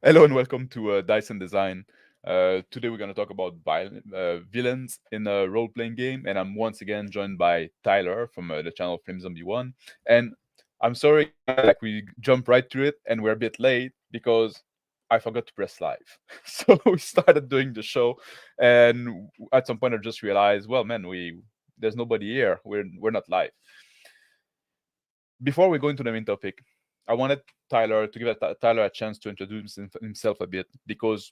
Hello and welcome to Dyson Design. Today we're going to talk about villains in a role-playing game, and I'm once again joined by Tyler from the channel Flame Zombie One. And I'm sorry, guys, like we jump right to it, and we're a bit late because I forgot to press live. So we started doing the show, and at some point I just realized, well, man, we there's nobody here. We're not live. Before we go into the main topic, I wanted Tyler to give Tyler a chance to introduce himself a bit because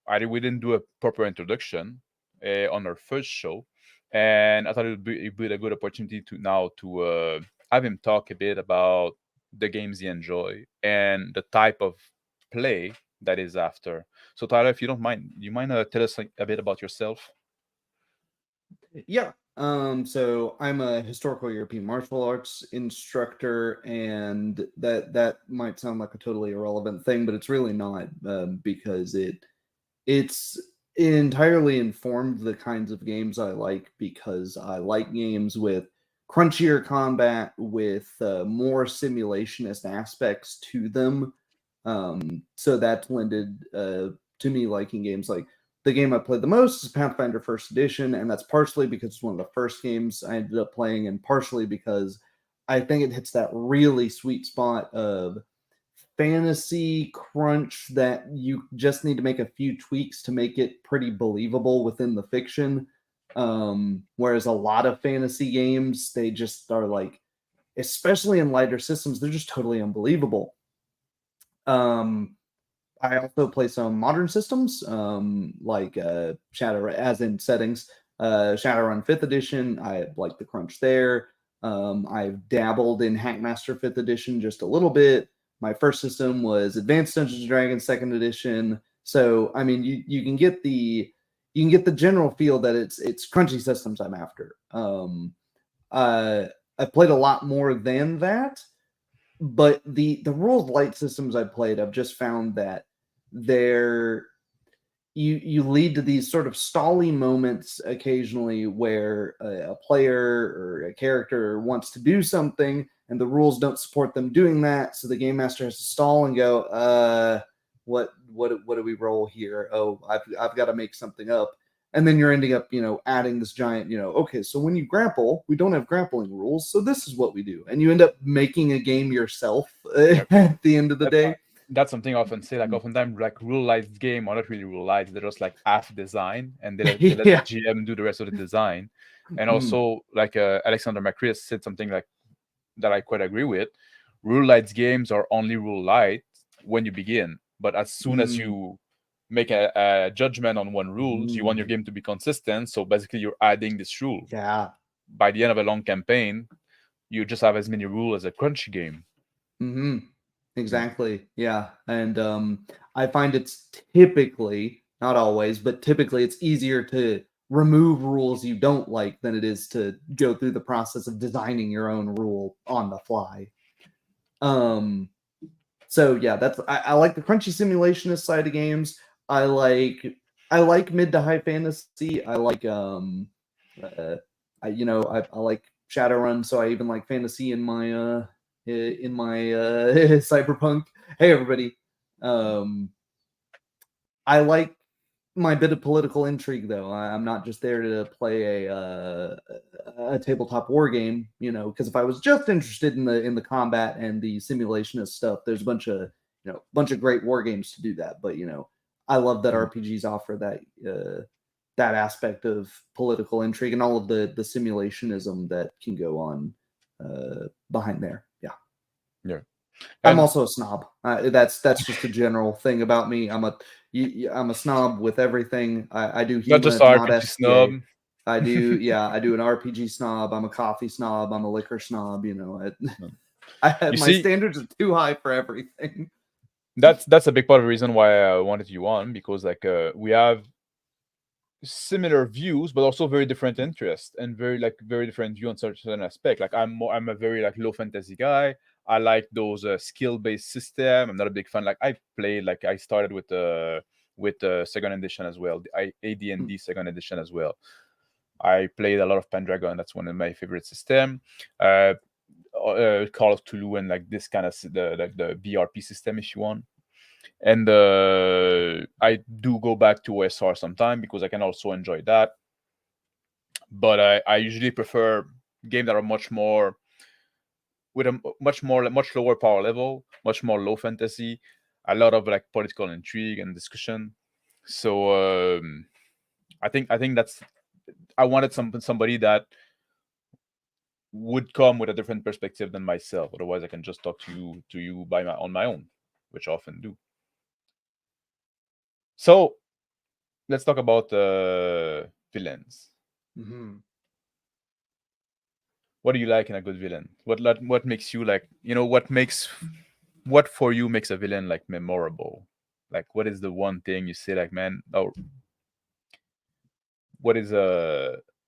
we didn't do a proper introduction on our first show, and I thought it would be a good opportunity to now to have him talk a bit about the games he enjoy and the type of play that is after. So Tyler, if you don't mind, you mind tell us a bit about yourself? Yeah. So I'm a historical European martial arts instructor, and that might sound like a totally irrelevant thing, but it's really not, because it's entirely informed the kinds of games I like because I like games with crunchier combat with more simulationist aspects to them. So that's lended to me liking games like the game I played the most is Pathfinder First Edition, and that's partially because it's one of the first games I ended up playing, and partially because I think it hits that really sweet spot of fantasy crunch that you just need to make a few tweaks to make it pretty believable within the fiction. Whereas a lot of fantasy games, they just are like, especially in lighter systems, they're just totally unbelievable. Um, I also play some modern systems, like Shadow, as in settings, Shadowrun Fifth Edition. I like the crunch there. I've dabbled in Hackmaster Fifth Edition just a little bit. My first system was Advanced Dungeons and Dragons Second Edition. So I mean, you can get the general feel that it's crunchy systems I'm after. Uh, I've played a lot more than that, but the rules light systems I played, I've just found that they're you lead to these sort of stally moments occasionally where a player or a character wants to do something and the rules don't support them doing that, so the game master has to stall and go, what do we roll here? Oh, I've got to make something up. And then you're ending up, adding this giant, okay, so when you grapple, we don't have grappling rules, so this is what we do. And you end up making a game yourself Yep. at the end of the That's day. that's something I often say. Like oftentimes, like rule light game are not really rule lights. They're just like half design, and they let the Yeah. GM do the rest of the design. And Mm, also, like Alexander McCreary said something like that I quite agree with. Rule lights games are only rule light when you begin, but as soon as mm, you make a judgment on one rules, you want your mm. game to be consistent. So basically, you're adding this rule. Yeah. By the end of a long campaign, you just have as many rules as a crunchy game. Hmm. Mm. Exactly. Yeah. And I find it's typically, not always, but typically it's easier to remove rules you don't like than it is to go through the process of designing your own rule on the fly. Um, so yeah, I like the crunchy simulationist side of games. I like I like mid to high fantasy. I like uh, I like Shadowrun, so I even like fantasy in my cyberpunk. Hey everybody, um, I like my bit of political intrigue though. I'm not just there to play a tabletop war game, because if I was just interested in the combat and the simulationist stuff, there's a bunch of great war games to do that. But I love that Mm. RPGs offer that aspect of political intrigue and all of the simulationism that can go on behind there. Yeah. Yeah. I'm And also a snob. That's just a general thing about me. I'm a snob with everything. I do not just HEMA, not RPG snob. STA. I do, yeah, I do an RPG snob. I'm a coffee snob. I'm a liquor snob. I You my see, standards are too high for everything. that's a big part of the reason why I wanted you on because like we have similar views but also very different interests and very different view on certain aspect. Like I'm a very like low fantasy guy. I like those skill based system. I'm not a big fan. Like I started with second edition as well, the AD&D second edition as well. I played a lot of Pendragon. That's one of my favorite system. Call of Tulu and like this kind of the BRP system if you want. And I do go back to OSR sometime because I can also enjoy that. But I usually prefer games that are much more with a much lower power level, much more low fantasy, a lot of like political intrigue and discussion. So I think that's I wanted somebody that would come with a different perspective than myself. Otherwise, I can just talk to you on my own, which I often do. So let's talk about villains. Hmm. What do you like in a good villain? What makes you like, what for you makes a villain like memorable? Like what is the one thing you say like, man, oh, what is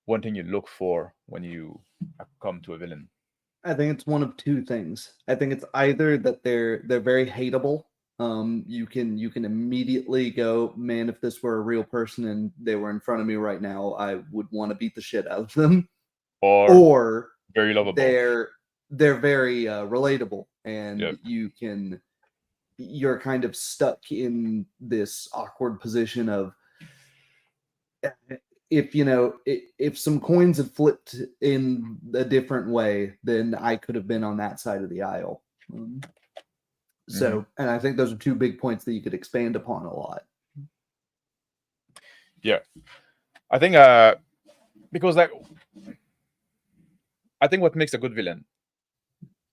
one thing you look for when you come to a villain? I think it's one of two things. I think it's either that they're very hateable. You can immediately go, man, if this were a real person and they were in front of me right now, I would want to beat the shit out of them. Or Or very lovable? they're they're very relatable, and Yep. you're kind of stuck in this awkward position of, if if some coins had flipped in a different way, then I could have been on that side of the aisle. Um, Hmm. and I think those are two big points that you could expand upon a lot. Yeah, I think because like I think what makes a good villain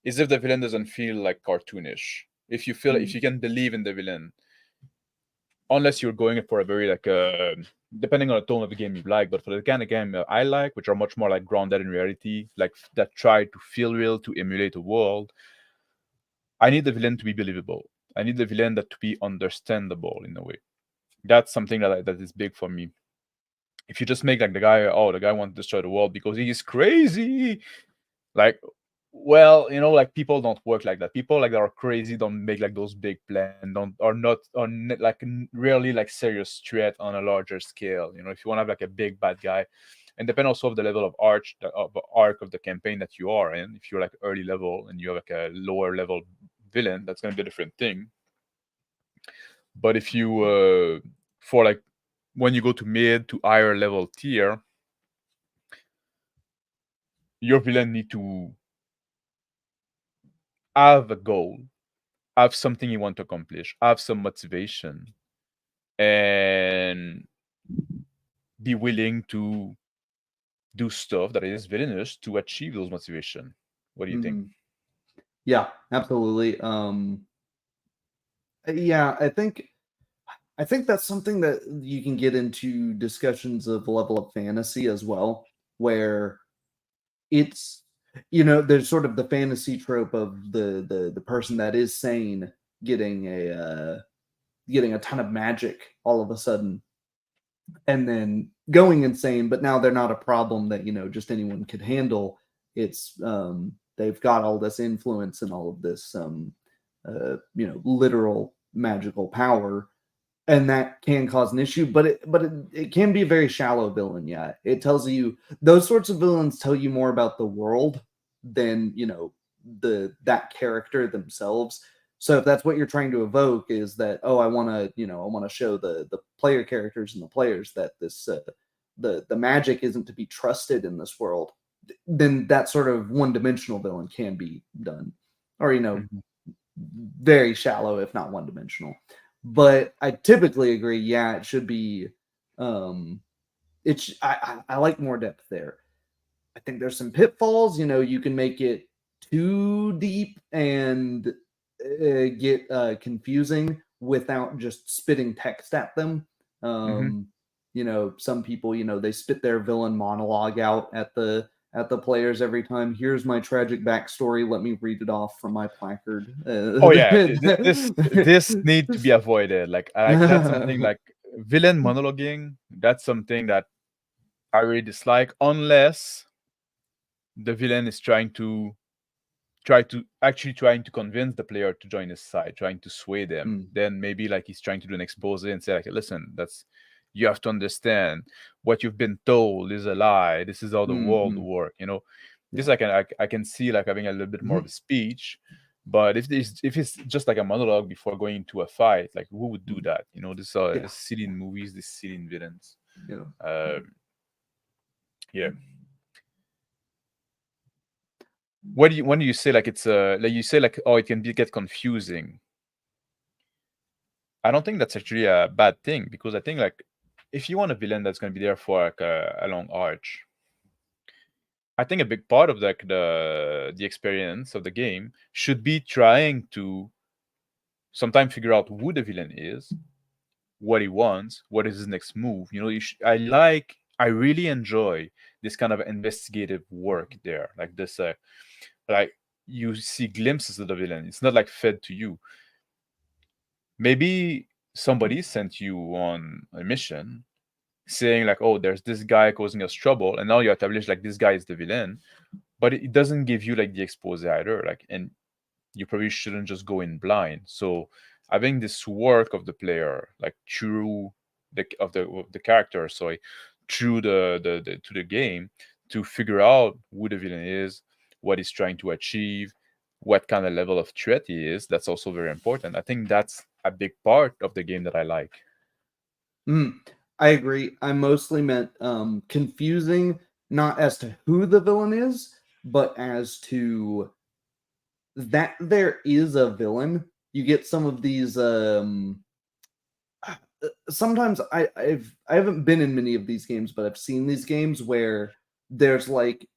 is if the villain doesn't feel like cartoonish. If Mm, you can believe in the villain, unless you're going for a very like depending on the tone of the game you like, but for the kind of game I like, which are much more like grounded in reality, like that try to feel real, to emulate a world, I need the villain to be believable. I need the villain that to be understandable in a way. That's something that is big for me. If you just make like the guy wants to destroy the world because he's crazy, like, well, like people don't work like that. People like that are crazy don't make like those big plans, don't are not like really like serious threat on a larger scale. If you want to have like a big bad guy, and depend also of the level of arc of the campaign that you are in. If you're like early level and you have like a lower level villain, that's gonna be a different thing. But if you for like when you go to mid to higher level tier, your villain need to have a goal, have something you want to accomplish, have some motivation, and be willing to do stuff that is villainous to achieve those motivation. What do you think? mhm. Yeah, absolutely. Yeah, I think that's something that you can get into discussions of level of fantasy as well, where it's there's sort of the fantasy trope of the person that is sane getting a ton of magic all of a sudden, and then going insane, but now they're not a problem that just anyone could handle. It's they've got all this influence and all of this literal magical power, and that can cause an issue, but it can be a very shallow villain. Yeah, it tells you, those sorts of villains tell you more about the world than that character themselves. So if that's what you're trying to evoke, is that, oh, I want to show the player characters and the players that this the magic isn't to be trusted in this world, then that sort of one-dimensional villain can be done, or Mhm. very shallow, if not one dimensional. But I typically agree. Yeah, it should be. I like more depth there. I think there's some pitfalls. You can make it too deep and get confusing without just spitting text at them. Mhm. Some people, they spit their villain monologue out at the players every time. Here's my tragic backstory. Let me read it off from my placard. Oh yeah, this need to be avoided. Like that's something like villain monologuing. That's something that I really dislike, unless the villain is trying to convince the player to join his side, trying to sway them. Mm, Then maybe like he's trying to do an expose and say like, listen, that's you have to understand what you've been told is a lie. This is how the world mhm. work. This Yeah. I can see like having a little bit more of a speech. But if it's just like a monologue before going into a fight, like who would do Mm. that? You know, this Yeah, silly in movies, this silly in villains. you know. Um, yeah. What do you when do you say like it's like you say like oh it can be get confusing? I don't think that's actually a bad thing because I think like if you want a villain that's going to be there for like a long arc, I think a big part of like the experience of the game should be trying to sometimes figure out who the villain is, what he wants, what is his next move. You know, I really enjoy this kind of investigative work there, like this, like you see glimpses of the villain. It's not like fed to you. Maybe somebody sent you on a mission saying like, "Oh, there's this guy causing us trouble," and now you establish like this guy is the villain, but it doesn't give you like the expose either. Like, and you probably shouldn't just go in blind. So having this work of the player, like through the character, sorry, through the to the game to figure out who the villain is, what he's trying to achieve, what kind of level of threat he is. That's also very important. I think that's a big part of the game that I like. Mm, I agree. I mostly meant confusing, not as to who the villain is, but as to that there is a villain. You get some of these sometimes I haven't been in many of these games, but I've seen these games where there's like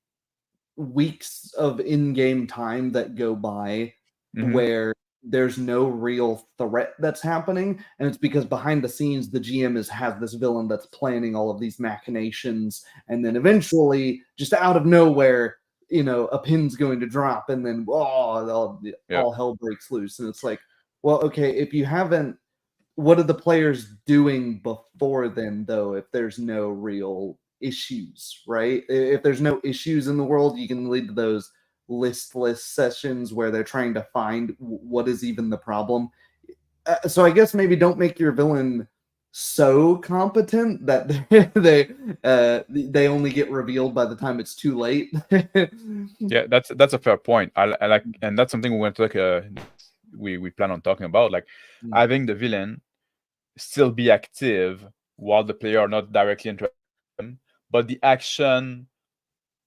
weeks of in-game time that go by Hmm. where there's no real threat that's happening, and it's because behind the scenes the GM has this villain that's planning all of these machinations, and then eventually just out of nowhere, a pin's going to drop, and then Yeah, all hell breaks loose, and it's like, well, okay, if you haven't, what are the players doing before then, though, if there's no real issues, right? If there's no issues in the world, you can lead to those listless sessions where they're trying to find what is even the problem. So I guess maybe don't make your villain so competent that they only get revealed by the time it's too late. yeah, that's a fair point. I like, and that's something we want to like. We plan on talking about like Mm, having the villain still be active while the player are not directly interacting with them, but the action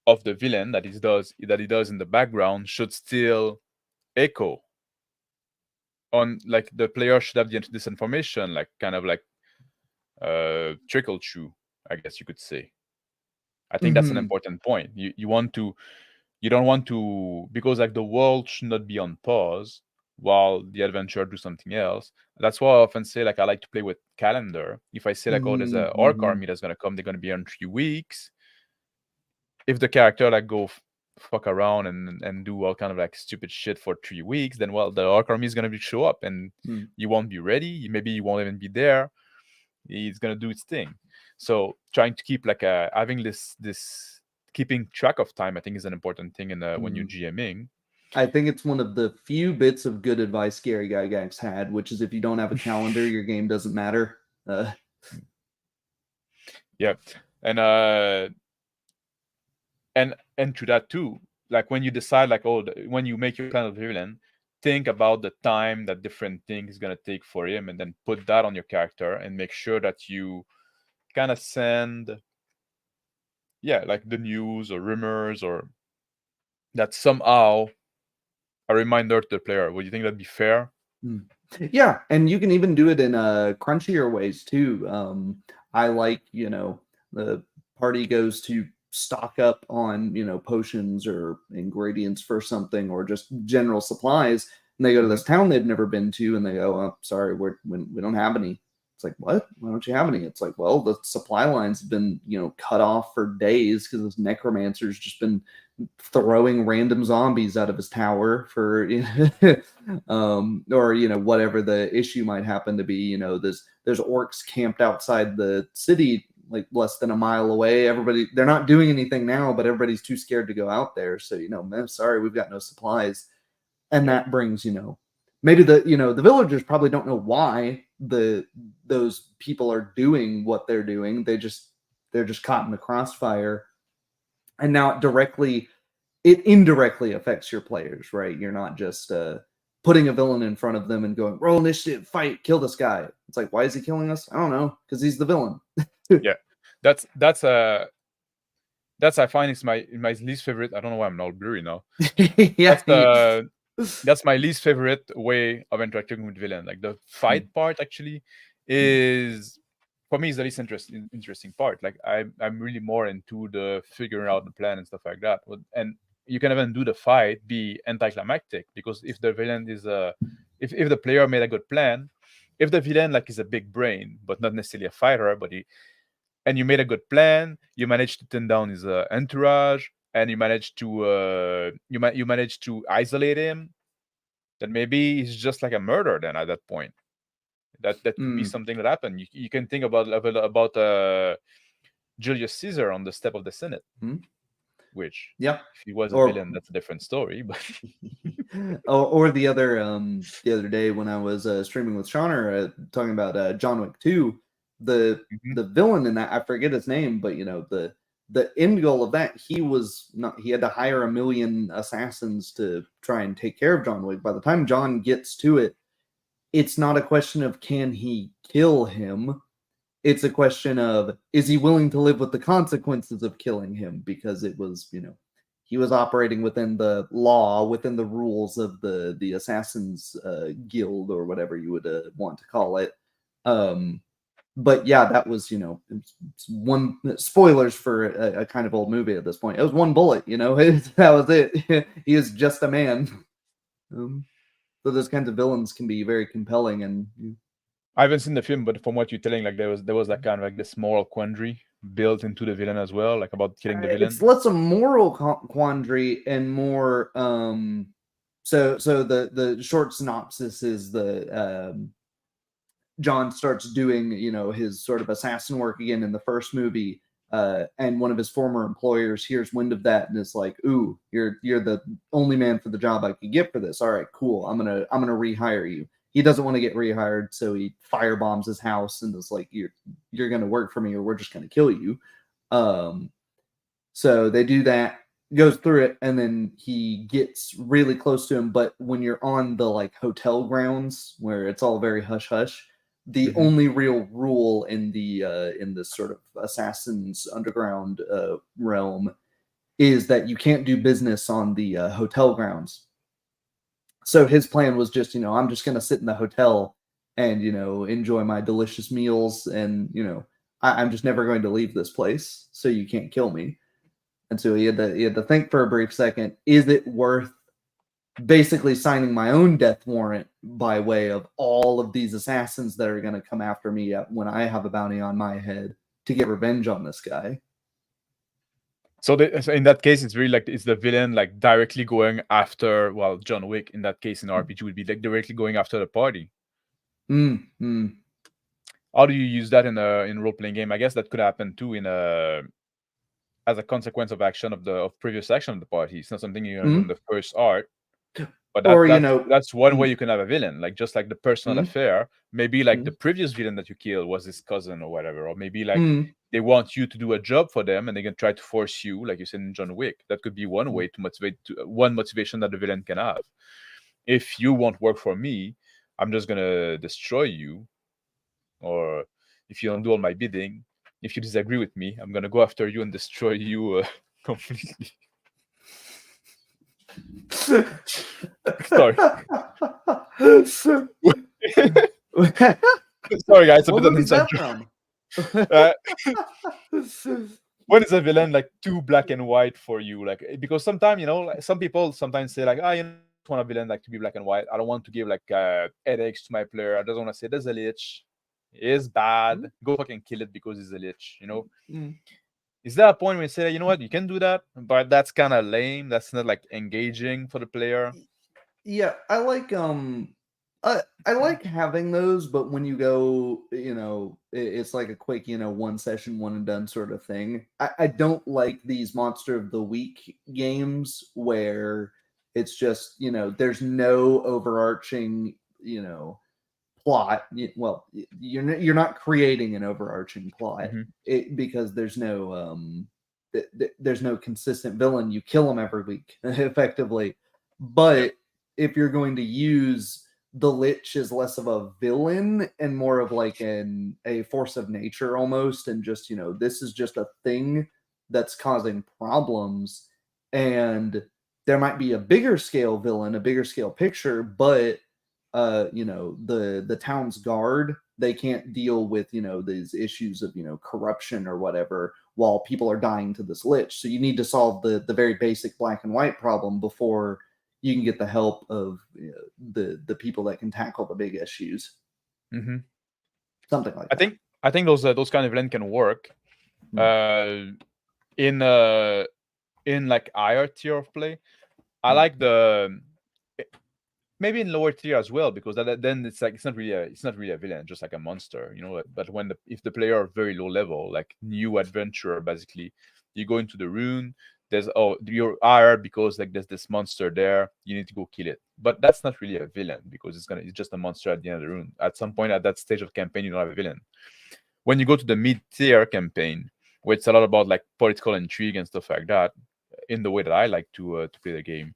of the villain that he does in the background should still echo on like the player should have this information like kind of like trickle through, I guess you could say. I think that's an mhm, important point. You don't want to because like the world should not be on pause while the adventurer do something else. That's why I often say like I like to play with calendar. If I say like oh there's mhm, a orc mhm, army that's gonna come, they're gonna be here in 3 weeks. If the character like go fuck around and do all kind of like stupid shit for 3 weeks, then well the orc army is gonna be show up and mm, you won't be ready. Maybe you won't even be there. It's gonna do its thing. So trying to keep like having this keeping track of time, I think is an important thing in when you're mm. GMing. I think it's one of the few bits of good advice Gary Gygax had, which is if you don't have a calendar, your game doesn't matter. Yeah, and and to that too, like when you decide like oh when you make your plan of villain, think about the time that different things is gonna take for him, and then put that on your character and make sure that you kind of send yeah like the news or rumors or that somehow a reminder to the player. Would you think that'd be fair? Mm. Yeah, and you can even do it in crunchier ways too. I like, the party goes to stock up on, potions or ingredients for something or just general supplies, and they go to Hmm. this town they've never been to, and they go, "Oh, sorry, we don't have any." It's like, what? Why don't you have any? It's like, well, the supply lines have been, cut off for days because this necromancer's just been throwing random zombies out of his tower for or whatever the issue might happen to be. There's orcs camped outside the city like less than a mile away. Everybody, they're not doing anything now, but everybody's too scared to go out there, so man, sorry, we've got no supplies. And Yep. that brings, maybe the villagers probably don't know why those people are doing what they're doing. They're just caught in the crossfire, and now it indirectly affects your players, right? You're not just putting a villain in front of them and going, roll initiative, fight, kill this guy. It's like, why is he killing us? I don't know, because he's the villain. Yeah, that's I find is my least favorite. I don't know why I'm all blurry now. Yeah. That's my least favorite way of interacting with villain. Like the fight part actually is for me is the least interesting part. Like I'm really more into the figuring out the plan and stuff like that. And you can even do the fight be anticlimactic because if the villain is if the player made a good plan, if the villain like is a big brain but not necessarily a fighter, but and you made a good plan, you managed to turn down his entourage, and you managed to you managed to isolate him, then maybe he's just like a murderer. Then at that point, that could be something that happened. You can think about Julius Caesar on the step of the Senate, which Yeah. if he was a Or villain, that's a different story. But or the other day when I was streaming with Shauner talking about John Wick 2, the villain in that, I forget his name, but the end goal of that, he had to hire 1 million assassins to try and take care of John Wick. By the time John gets to it, it's not a question of can he kill him. It's a question of, is he willing to live with the consequences of killing him? Because it was, he was operating within the law, within the rules of the Assassins Guild or whatever you would want to call it. But yeah, that was, one spoilers for a kind of old movie at this point. It was one bullet, that was it. He is just a man. So those kinds of villains can be very compelling, and I haven't seen the film, but from what you're telling, like there was like kind of like this moral quandary built into the villain as well, like about killing the villain. It's less a moral quandary and more so the short synopsis is John starts doing his sort of assassin work again in the first movie, and one of his former employers hears wind of that and is like, "Ooh, you're the only man for the job I could get for this. All right, cool. I'm gonna rehire you." He doesn't want to get rehired, so he firebombs his house and is like, "You're gonna work for me, or we're just gonna kill you." So they do that, goes through it, and then he gets really close to him. But when you're on the like hotel grounds where it's all very hush hush, the only real rule in this sort of assassins underground realm is that you can't do business on the hotel grounds. So his plan was just, I'm just going to sit in the hotel and, enjoy my delicious meals. And, I'm just never going to leave this place. So you can't kill me. And so he had to think for a brief second, is it worth basically signing my own death warrant by way of all of these assassins that are going to come after me when I have a bounty on my head to get revenge on this guy? So in that case, it's really like, is the villain like directly going after, well, John Wick in that case in RPG would be like directly going after the party. How do you use that in a role-playing game? I guess that could happen too as a consequence of action of previous action of the party. It's not something you're gonna do in the first art. But that's one way you can have a villain, like just like the personal affair. Maybe like the previous villain that you killed was his cousin or whatever, or maybe like they want you to do a job for them and they can try to force you, like you said in John Wick. That could be one way to motivate, one motivation that the villain can have. If you won't work for me, I'm just gonna destroy you. Or if you don't do all my bidding, if you disagree with me, I'm gonna go after you and destroy you completely. Sorry. Sorry, guys. A what bit of movie is that inside from? When is a villain like too black and white for you? Like, because sometimes like, some people sometimes say like, you know, I want a villain like to be black and white. I don't want to give like headaches to my player. I just want to say there's a lich. He is bad. Go fucking kill it because he's a lich. Is there a point where you say, you know what, you can do that, but that's kind of lame. That's not like engaging for the player. Yeah, I like I like having those, but when you go, it's like a quick, one session, one and done sort of thing. I don't like these Monster of the Week games where it's just, there's no overarching, plot. Well, you're not creating an overarching plot because there's no there's no consistent villain. You kill them every week effectively, but if you're going to use the Lich as less of a villain and more of like a force of nature almost, and just, this is just a thing that's causing problems, and there might be a bigger scale villain, a bigger scale picture, but the town's guard, they can't deal with, these issues of, corruption or whatever, while people are dying to this Lich. So you need to solve the very basic black and white problem before you can get the help of, the people that can tackle the big issues. Mm-hmm. Something like I that. think I think those kind of villain can work Mm. in like higher tier of play. I Mm. like the maybe in lower tier as well, because then it's like it's not really a villain, just like a monster, you know. But if the player are very low level, like new adventurer, basically, you go into the rune. There's you're higher because like there's this monster there. You need to go kill it. But that's not really a villain, because it's just a monster at the end of the rune. At some point at that stage of campaign, you don't have a villain. When you go to the mid tier campaign, where it's a lot about like political intrigue and stuff like that, in the way that I like to play the game,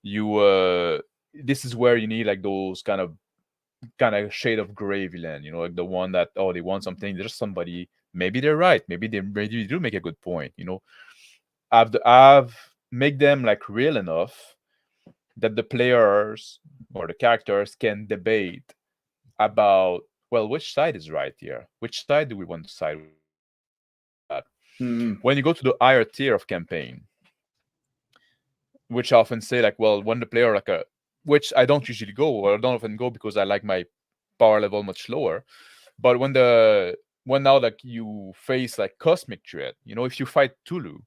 you this is where you need like those kind of shade of gray villain, you know, like the one that, oh, they want something, there's somebody, maybe they're right, maybe they do make a good point, you know. I've make them like real enough that the players or the characters can debate about, well, which side is right here, which side do we want to side with, and stuff like that. Mm. When you go to the higher tier of campaign, which I often say, like, well, when the player like a, which I don't usually go, or I don't often go because I like my power level much lower. But when now like you face like cosmic threat, you know, if you fight Tulu,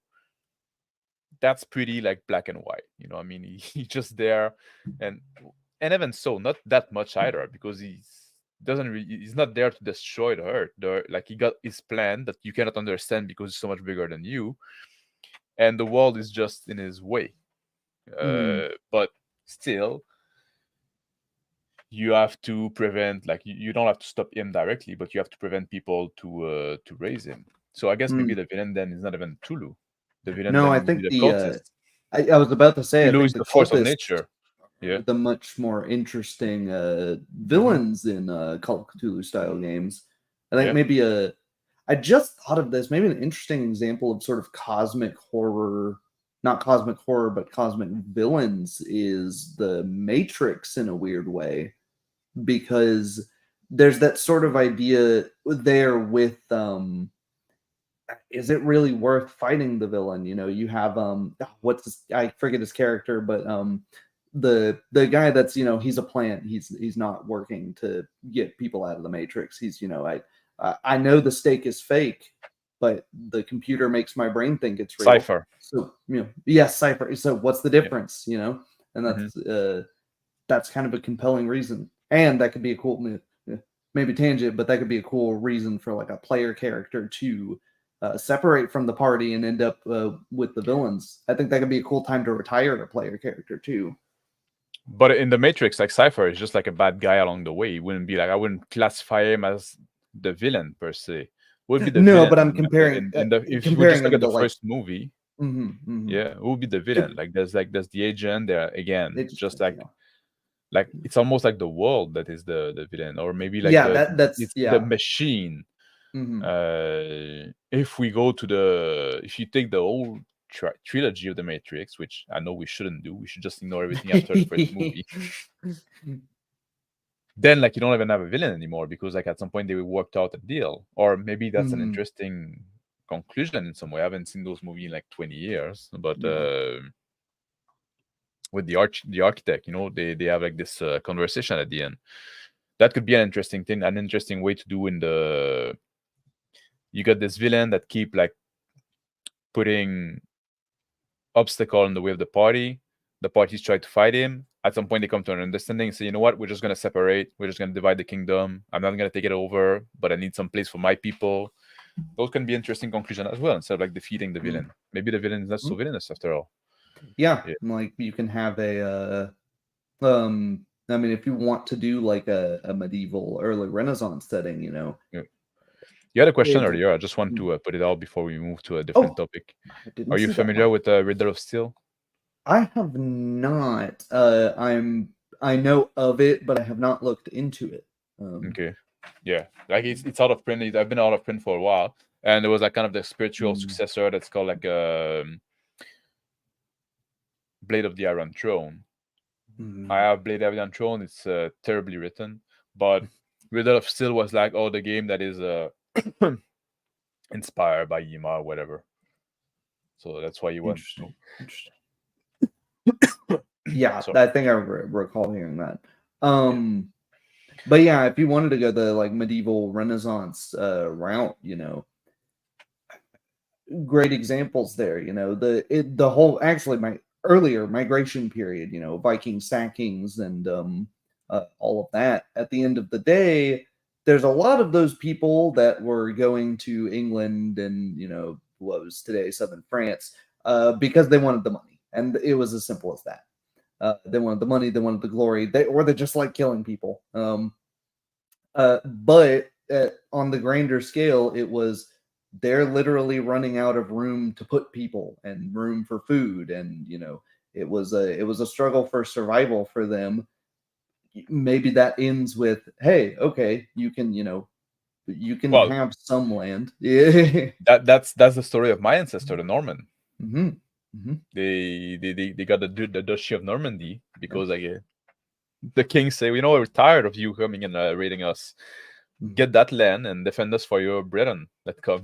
that's pretty like black and white. You know, I mean, he's just there, and even so, not that much either, because he's not there to destroy the Earth. Like he got his plan that you cannot understand because he's so much bigger than you, and the world is just in his way. Mm. But still, you have to prevent, like, you don't have to stop him directly, but you have to prevent people to raise him. So I guess maybe Mm. the villain then is not even Tulu. The villain No, then I would be think the cultist. I was about to say, I Tulu think is the the force of cultists nature. Yeah. are the much more interesting Hmm. villains in Call of Cthulhu style games. I think Yeah. maybe I just thought of this, maybe an interesting example of sort of cosmic horror, not cosmic horror, but cosmic villains is the Matrix in a weird way, because there's that sort of idea there with is it really worth fighting the villain? You have what's this, I forget his character, but the guy that's, he's a plant. He's not working to get people out of the matrix. He's, I know the stake is fake, but the computer makes my brain think it's real. Cypher. So, yes, Cypher. So what's the Yeah. difference? And Hmm. that's kind of a compelling reason, and that could be a cool, maybe tangent, but that could be a cool reason for like a player character to separate from the party and end up with the villains. I think that could be a cool time to retire a player character too. But in the Matrix, like, Cypher is just like a bad guy along the way. He wouldn't be like, I wouldn't classify him as the villain per se. Would be the No, villain but I'm in like comparing in the, if you would just comparing look him at to the like, first movie, mm-hmm. yeah, who would be the It, villain? Like there's the agent there again. it It's just just like it's almost like the world that is the villain, or maybe like yeah, that's it's the yeah. machine. Mm-hmm. If we go to the, if you take the whole trilogy of the Matrix, which I know we shouldn't do, we should just ignore everything after the first movie. Then like you don't even have a villain anymore, because like at some point they worked out a deal, or maybe that's an Mm-hmm. interesting conclusion in some way. I haven't seen those movies in like 20 years, but Yeah. with the architect, you know, they have like this conversation at the end. That could be an interesting thing, an interesting way to do in the. You got this villain that keep like putting obstacle in the way of the party. The parties try to fight him. At some point, they come to an understanding and say, you know what, we're just going to separate. We're just going to divide the kingdom. I'm not going to take it over, but I need some place for my people. Those can be interesting conclusion as well, instead of like defeating the villain. Maybe the villain is not so villainous after all. Yeah, Yeah. like you can have I mean, if you want to do like a medieval early Renaissance setting, Yeah. You had a question it's earlier. I just want to put it out before we move to a different oh, topic. I didn't Are you see that familiar one. with Riddle of Steel? I have not. I know of it, but I have not looked into it. Okay, yeah, like it's out of print. I've been out of print for a while, and there was like kind of the spiritual mm, successor that's called like Blade of the Iron Throne. I mm, have Blade of the Iron Throne. It's terribly written, but Riddle of Steel was like, oh, the game that is inspired by Yima or whatever. So that's why you went to. interesting. Interesting. Yeah, So I think I recall hearing that. yeah, But yeah, if you wanted to go the like medieval Renaissance route, great examples there. The whole actually my earlier migration period, Viking sackings and all of that. At the end of the day, there's a lot of those people that were going to England and what was today southern France because they wanted the money, and it was as simple as that. They wanted the money, they wanted the glory, or they just like killing people. But on the grander scale, it was they're literally running out of room to put people and room for food, and it was a struggle for survival for them. Maybe that ends with, hey, okay, you can well, have some land. Yeah. that's the story of my ancestor, the Norman. hmm hmm They got the duchy of Normandy Yeah. because like the king say, you know, we're tired of you coming and raiding us. Mhm. Get that land and defend us for your brethren that come.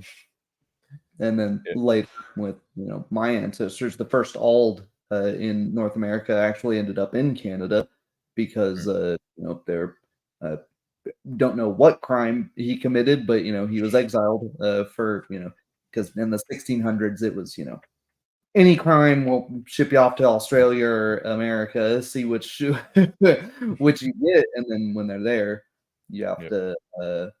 And then Yeah. later with my ancestors, the first Ald in North America actually ended up in Canada because Mm. they're uh, don't know what crime he committed, but he was exiled for because in the 1600s it was any crime will ship you off to Australia or America, see which which you get, and then when they're there, you have Yeah. to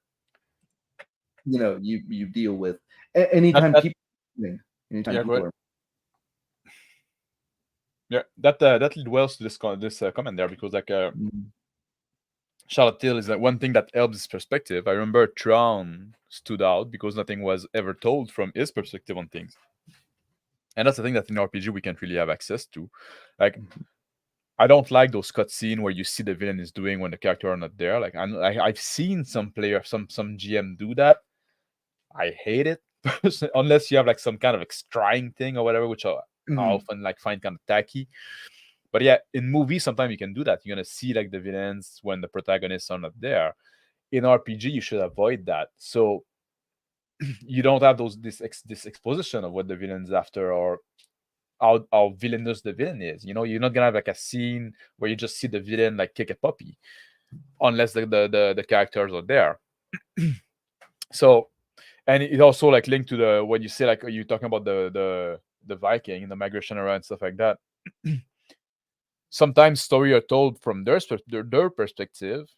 you deal with That anytime that people anytime yeah, go people ahead. are. Yeah, that lead well to this comment there because like Mm, Charlotte Hill is like one thing that helps his perspective. I remember Traun stood out because nothing was ever told from his perspective on things, and that's the thing that in RPG we can't really have access to. Like mhm, I don't like those cutscene where you see the villain is doing when the character are not there. Like I've seen some player, some GM do that. I hate it unless you have like some kind of extrying thing or whatever, which I mhm, often like find kind of tacky. But yeah, in movies sometimes you can do that. You're gonna see like the villains when the protagonists are not there. In RPG, you should avoid that. So you don't have this exposition of what the villain's after or how villainous the villain is. You know, you're not gonna have like a scene where you just see the villain like kick a puppy unless the characters are there. So and it also like linked to the when you say like you talking about the Viking and the migration around and stuff like that. Sometimes stories are told from their perspective,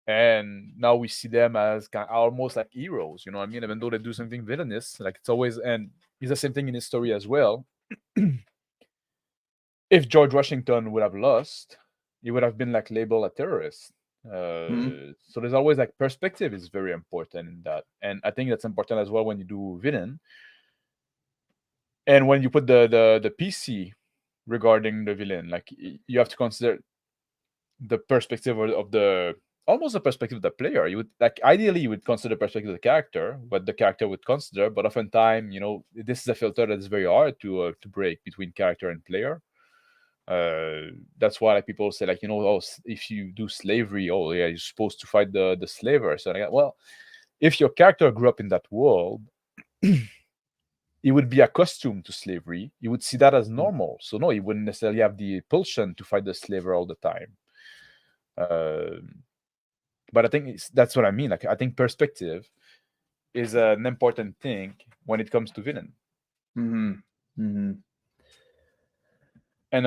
and now we see them as almost like heroes. You know what I mean? Even though they do something villainous, like it's always and it's the same thing in his story as well. If George Washington would have lost, he would have been like labeled a terrorist. mhm, So there's always like perspective is very important in that, and I think that's important as well when you do villain and when you put the PC regarding the villain. Like you have to consider the perspective of the almost the perspective of the player. You would like ideally you would consider the perspective of the character, what the character would consider, but oftentimes you know this is a filter that is very hard to break between character and player. That's why like people say like oh if you do slavery, oh yeah, you're supposed to fight the slaver. So like, well, if your character grew up in that world, he would be accustomed to slavery. He would see that as mhm, normal. So no, he wouldn't necessarily have the impulsion to fight the slaver all the time. Uh, but I think that's what I mean. Like I think perspective is an important thing when it comes to villain. mhm, mhm. And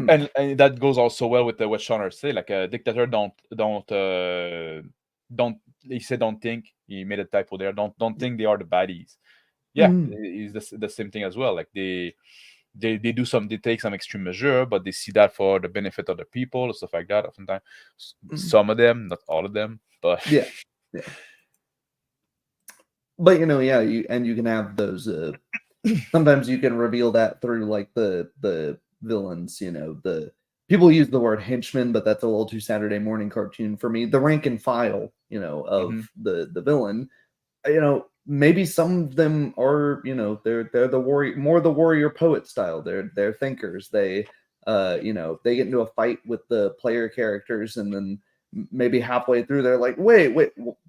And and that goes also well with what Shauner say. Like a dictator don't he said don't think he made a typo there. Don't think they are the baddies. Yeah, mhm, it's the same thing as well. Like they take some extreme measure, but they see that for the benefit of the people and stuff like that. Oftentimes, mhm. some of them, not all of them, but Yeah, yeah. But yeah, you can have those. Sometimes you can reveal that through like the villains. The people use the word henchman, but that's a little too Saturday morning cartoon for me. The rank and file, of Hmm. the villain. Maybe some of them are, they're the warrior, more the warrior poet style. They're thinkers. They get into a fight with the player characters, and then maybe halfway through they're like, wait,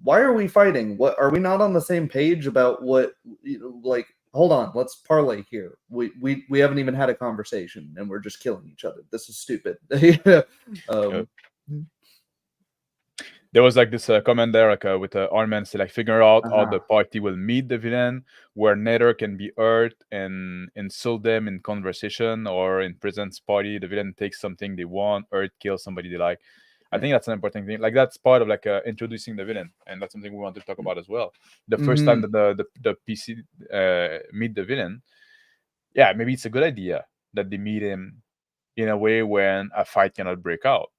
why are we fighting? What, are we not on the same page about what, like, hold on, let's parlay here. We haven't even had a conversation and we're just killing each other. This is stupid. um There was like this comment there, like with Armen, say like figure out how uh-huh. the party will meet the villain, where neither can be hurt and insult them in conversation or in presence party. The villain takes something they want, hurt, kill somebody they like. I Yeah. think that's an important thing. Like that's part of like introducing the villain, and that's something we want to talk about as well. The first time Hmm. that the PC meet the villain, yeah, maybe it's a good idea that they meet him in a way when a fight cannot break out.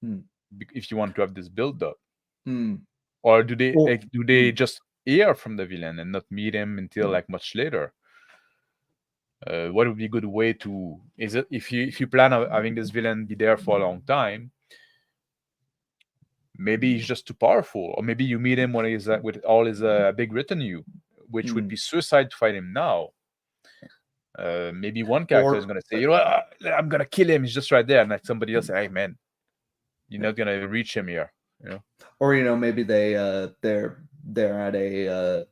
Hmm. If you want to have this build up, Hmm. or do they Well, like, do they hmm. just hear from the villain and not meet him until Hmm. like much later? What would be a good way to, is it, if you plan on having this villain be there for a long time, maybe he's just too powerful, or maybe you meet him when he's with all his big retinue, which would Hmm. be suicide to fight him now. Maybe one character is or gonna say, you know what, I'm gonna kill him. He's just right there, and like somebody else say, hey man, you're yeah. not gonna reach him here. You know. Or maybe they're at a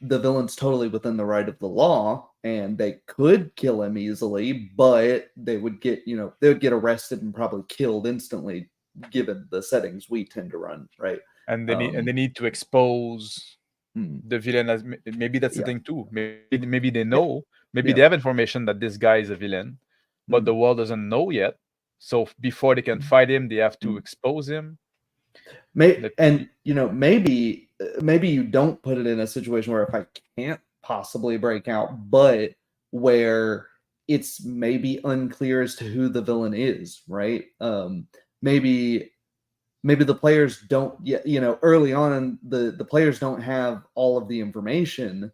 the villain's totally within the right of the law and they could kill him easily, but they would get arrested and probably killed instantly given the settings we tend to run, right? And they um need to expose hmm, the villain as, maybe that's the yeah. thing too. Maybe they Yeah. know, maybe Yeah. they have information that this guy is a villain, but Hmm. the world doesn't know yet. So before they can fight him, they have to Hmm. expose him. That could And be. maybe you don't put it in a situation where if I can't possibly break out, but where it's maybe unclear as to who the villain is, right? Maybe the players don't yet, early on the players don't have all of the information,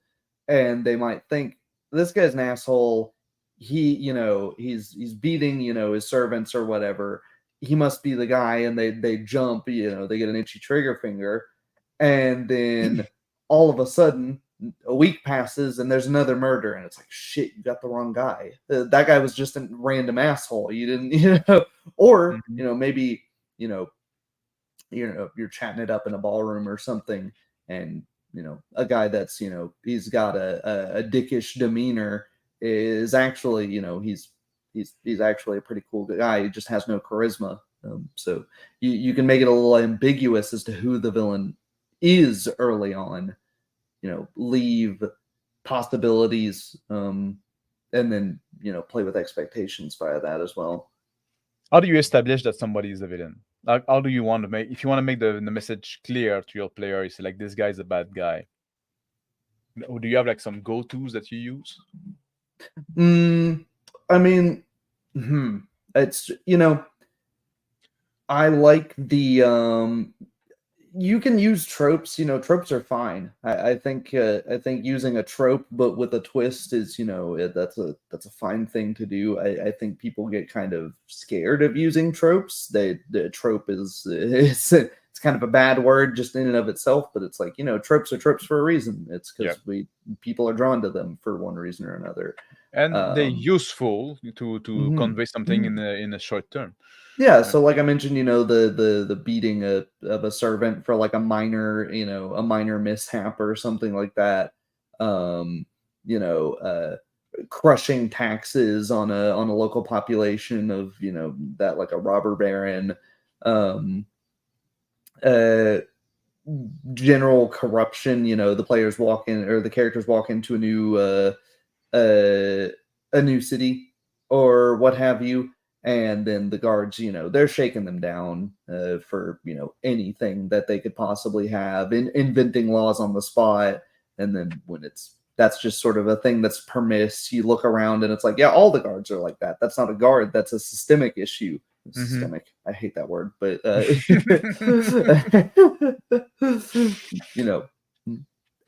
and they might think this guy's an asshole. He's beating, his servants or whatever. He must be the guy, and they jump, they get an itchy trigger finger, and then all of a sudden a week passes and there's another murder, and it's like, shit, you got the wrong guy. That guy was just a random asshole. You didn't, or Mhm. maybe, you know you're chatting it up in a ballroom or something, and a guy that's, he's got a dickish demeanor is actually, he's actually a pretty cool guy. He just has no charisma. So you can make it a little ambiguous as to who the villain is early on, leave possibilities, and then play with expectations via that as well. How do you establish that somebody is a villain? Like, how do you want to make, if you want to make the message clear to your player, you say like this guy's a bad guy. Or do you have like some go tos that you use? Mm, I mean, hmm, it's I like the you can use tropes. Tropes are fine. I think using a trope but with a twist is, that's a fine thing to do. I think people get kind of scared of using tropes. The trope is it's kind of a bad word just in and of itself, but it's like, tropes are tropes for a reason. It's Yeah. because we people are drawn to them for one reason or another. And they're Um, useful to mhm, convey something mhm. in a short term. Yeah, Right. so like I mentioned, the beating of a servant for like a minor mishap or something like that. Um, you know, crushing taxes on a local population of, that, like a robber baron. Um, uh, General corruption. The players walk in, or the characters walk into uh, a new city or what have you, and then the guards, they're shaking them down, for anything that they could possibly have, inventing laws on the spot. And then when that's just sort of a thing that's permiss, you look around and it's like, yeah, all the guards are like that. That's not a guard, that's a systemic issue. Hmm. Systemic, I hate that word, but you know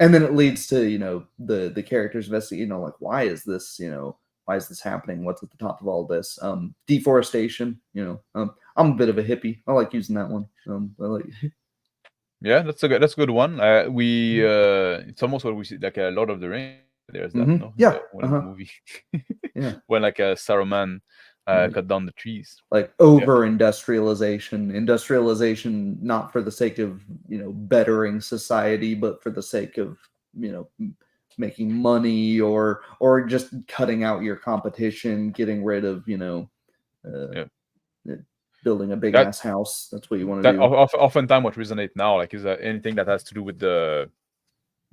and then it leads to, the characters investing, like, why is this, why is this happening? What's at the top of all this? Deforestation. I'm a bit of a hippie. I like using that one. I like. Yeah, that's a good one. It's almost what we see like a Lord of the Rings. There's that, no, in Yeah. the one in the movie Yeah. when like Saruman Like cut down the trees. Yeah, over industrialization, not for the sake of bettering society, but for the sake of making money, or just cutting out your competition, getting rid of uh, yeah. uh, building a big That ass house. That's what you want to that do. oftentimes what resonate now like is anything that has to do with the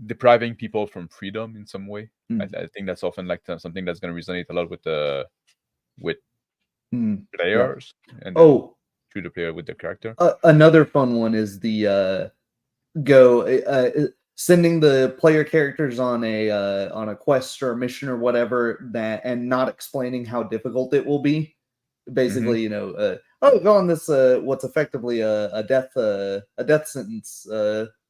depriving people from freedom in some way. Mm, I think that's often like something that's going to resonate a lot with yeah. players, and then Oh, through the player with the character. another fun one is the go sending the player characters on a quest or a mission or whatever, that and not explaining how difficult it will be. Hmm. Basically, oh, go on this what's effectively a death sentence.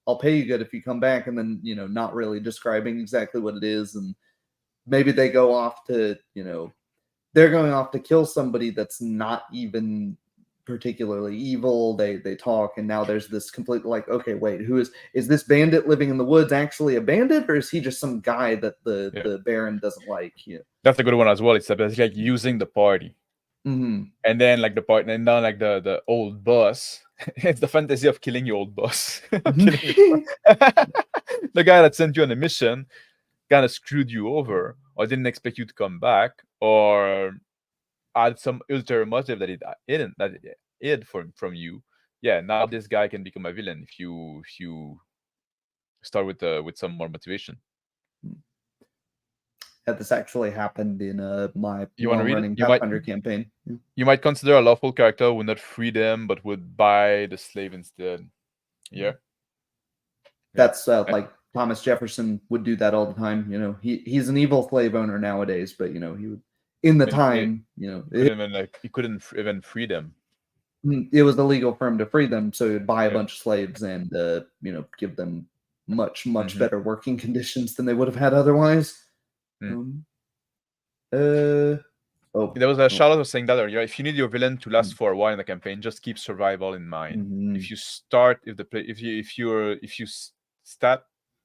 I'll pay you good if you come back, and then not really describing exactly what it is, and maybe they go off to they're going off to kill somebody that's not even particularly evil. They talk, and now there's this complete like, okay, wait, who is this bandit living in the woods actually a bandit, or is he just some guy that the Yeah, the Baron doesn't like? that's a good one as well. It's like using the party, Mm-hmm. and then like the part, and then like the old boss. It's the fantasy of killing your old boss, killing your the guy that sent you on a mission, kind of screwed you over, or didn't expect you to come back, or had some ulterior motive that it hidden that it hid from you. Yeah, now this guy can become a villain if you start with some more motivation. Yeah, this actually happened in my You want to long read it? running Pathfinder campaign. Yeah. You might consider a lawful character would not free them, but would buy the slave instead. Yeah, yeah. That's like Thomas Jefferson would do that all the time. He's an evil slave owner nowadays, but he would in the But time, he couldn't even free them. it was illegal for him to free them, so he'd buy a Yeah. bunch of slaves and give them much Hmm. better working conditions than they would have had otherwise. Mm. Um, uh, oh, There was a oh, Charlotte was saying that earlier. If you need your villain to last mm, for a while in the campaign, just keep survival in mind. mhm, If you start, if the play, if you stat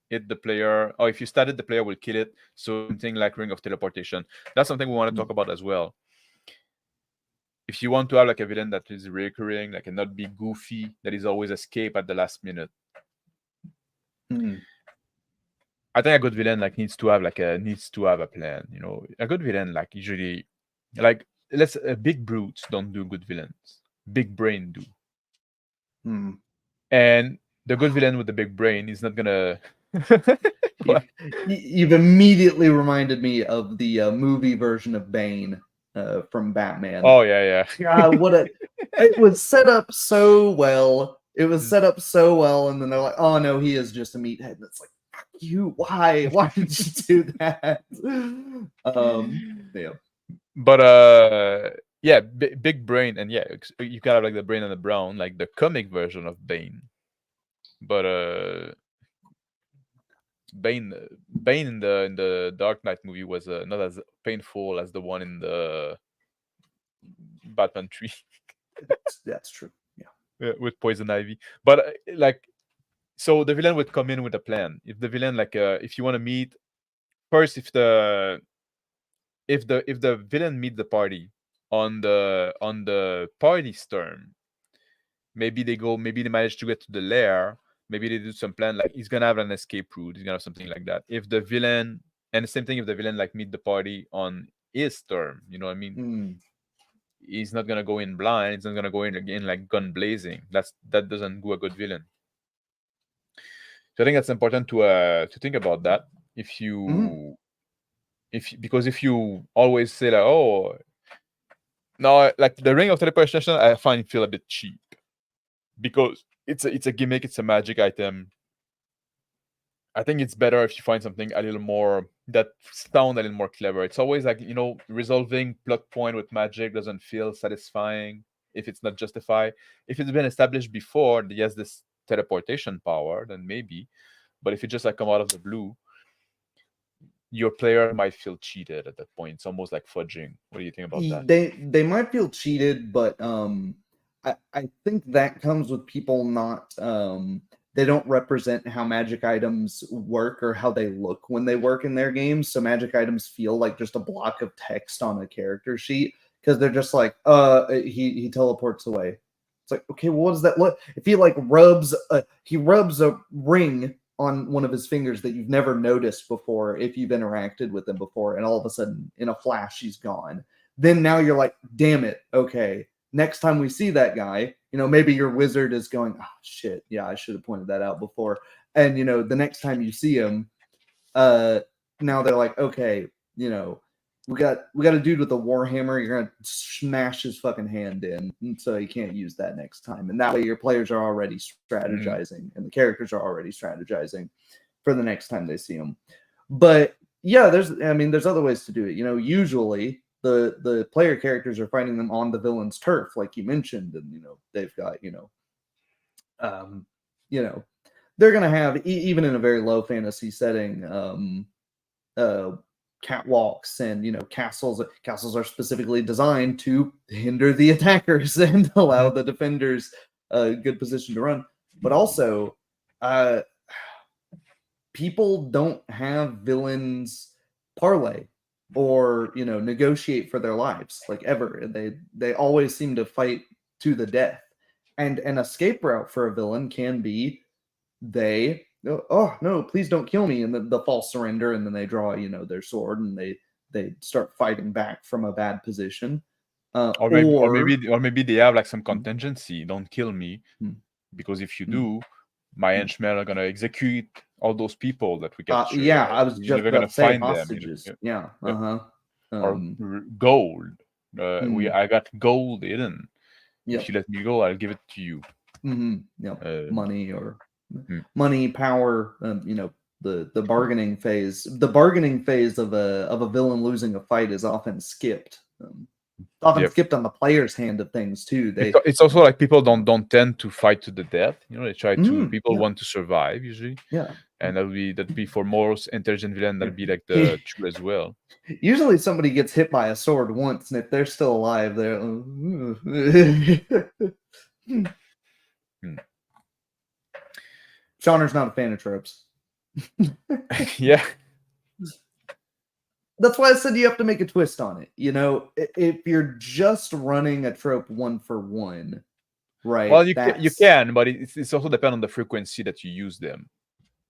it, the player, or if you stat it, the player will kill it. So something like Ring of Teleportation. That's something we want to mm, talk about as well. If you want to have like a villain that is recurring, like and not be goofy, that is always escape at the last minute. mm. I think a good villain like needs to have a plan. A good villain like usually, like let's big brutes don't do good villains. Big brain do, Hmm. and the good villain with the big brain is not gonna. You've, What? you've immediately reminded me of the movie version of Bane from Batman. Oh yeah, yeah. God, it was set up so well. It was set up so well, and then they're like, "Oh no, he is just a meathead." And it's like, you, why did you do that? Yeah. But yeah, big brain, and yeah, you kind of like the brain and the brown, like the comic version of Bane. But Bane in the Dark Knight movie was not as painful as the one in the Batman 3. That's true. Yeah. With Poison Ivy. But like, so the villain would come in with a plan. If the villain like if you want to meet first, if the villain meet the party on the party's turn, maybe they manage to get to the lair. Maybe they do some plan like he's gonna have an escape route. He's gonna have something like that. If the villain, and the same thing if the villain like meet the party on his turn, you know what I mean? Mm. He's not gonna go in blind. He's not gonna go in again like gun blazing. That doesn't do a good villain. So I think that's important to think about that. If Mm. you because if you always say like, oh no, like the ring of teleportation, I find feel a bit cheap because it's a gimmick, it's a magic item. I think it's better if you find something a little more that sound a little more clever. It's always like resolving plot point with magic doesn't feel satisfying if it's not justified. If it's been established before, that he has this teleportation power, then maybe. But if it just like come out of the blue, your player might feel cheated at that point. It's almost like fudging. What do you think about that? They might feel cheated, but I think that comes with people not they don't represent how magic items work or how they look when they work in their games. So magic items feel like just a block of text on a character sheet because they're just like, he teleports away. It's like, okay, well, what does that look? If he like rubs a ring on one of his fingers that you've never noticed before, if you've interacted with him before, and all of a sudden in a flash he's gone, then now you're like, damn it, okay, next time we see that guy, maybe your wizard is going, oh shit, yeah, I should have pointed that out before. And the next time you see him, now they're like, okay, we got a dude with a warhammer, you're gonna smash his fucking hand in, and so you can't use that next time. And that way your players are already strategizing, and the characters are already strategizing for the next time they see him. But yeah, there's other ways to do it. Usually the player characters are fighting them on the villain's turf, like you mentioned, and they've got they're gonna have even in a very low fantasy setting, catwalks and castles. Castles are specifically designed to hinder the attackers and allow the defenders a good position to run. But also, people don't have villains parlay or negotiate for their lives like ever. They always seem to fight to the death, and an escape route for a villain can be they oh no, please don't kill me, and the false surrender, and then they draw their sword and they start fighting back from a bad position, Or maybe they have like some contingency. Don't kill me, because if you do, my henchmen are gonna execute all those people that we captured. Yeah, I was just We're about gonna to say find hostages. them. Yeah, Or gold. I got gold hidden. Yep. If you let me go, I'll give it to you. Money or money, power. The bargaining phase. The bargaining phase of a villain losing a fight is often skipped. Skipped on the player's hand of things too. It's also like people don't tend to fight to the death. They try to. People want to survive usually. Yeah, and that'd be for most intelligent villain. That'd be like the true as well. Usually somebody gets hit by a sword once, and if they're still alive, they're. Shauner's not a fan of tropes. Yeah. That's why I said you have to make a twist on it. If you're just running a trope one for one, right? Well, you can, but it's also depend on the frequency that you use them.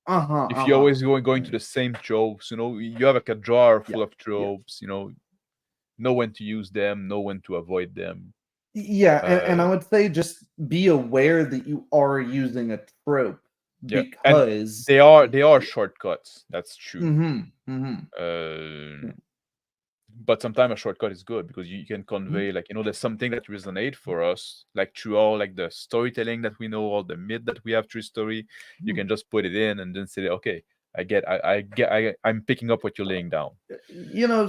If you're always going to the same tropes, you have like a drawer full of tropes. Know when to use them, know when to avoid them. Yeah, and I would say just be aware that you are using a trope. Yeah, because they are shortcuts. That's true. But sometimes a shortcut is good because you can convey there's something that resonates for us, like through all like the storytelling that we know, all the myth that we have through story. You can just put it in and then say, okay, I'm picking up what you're laying down.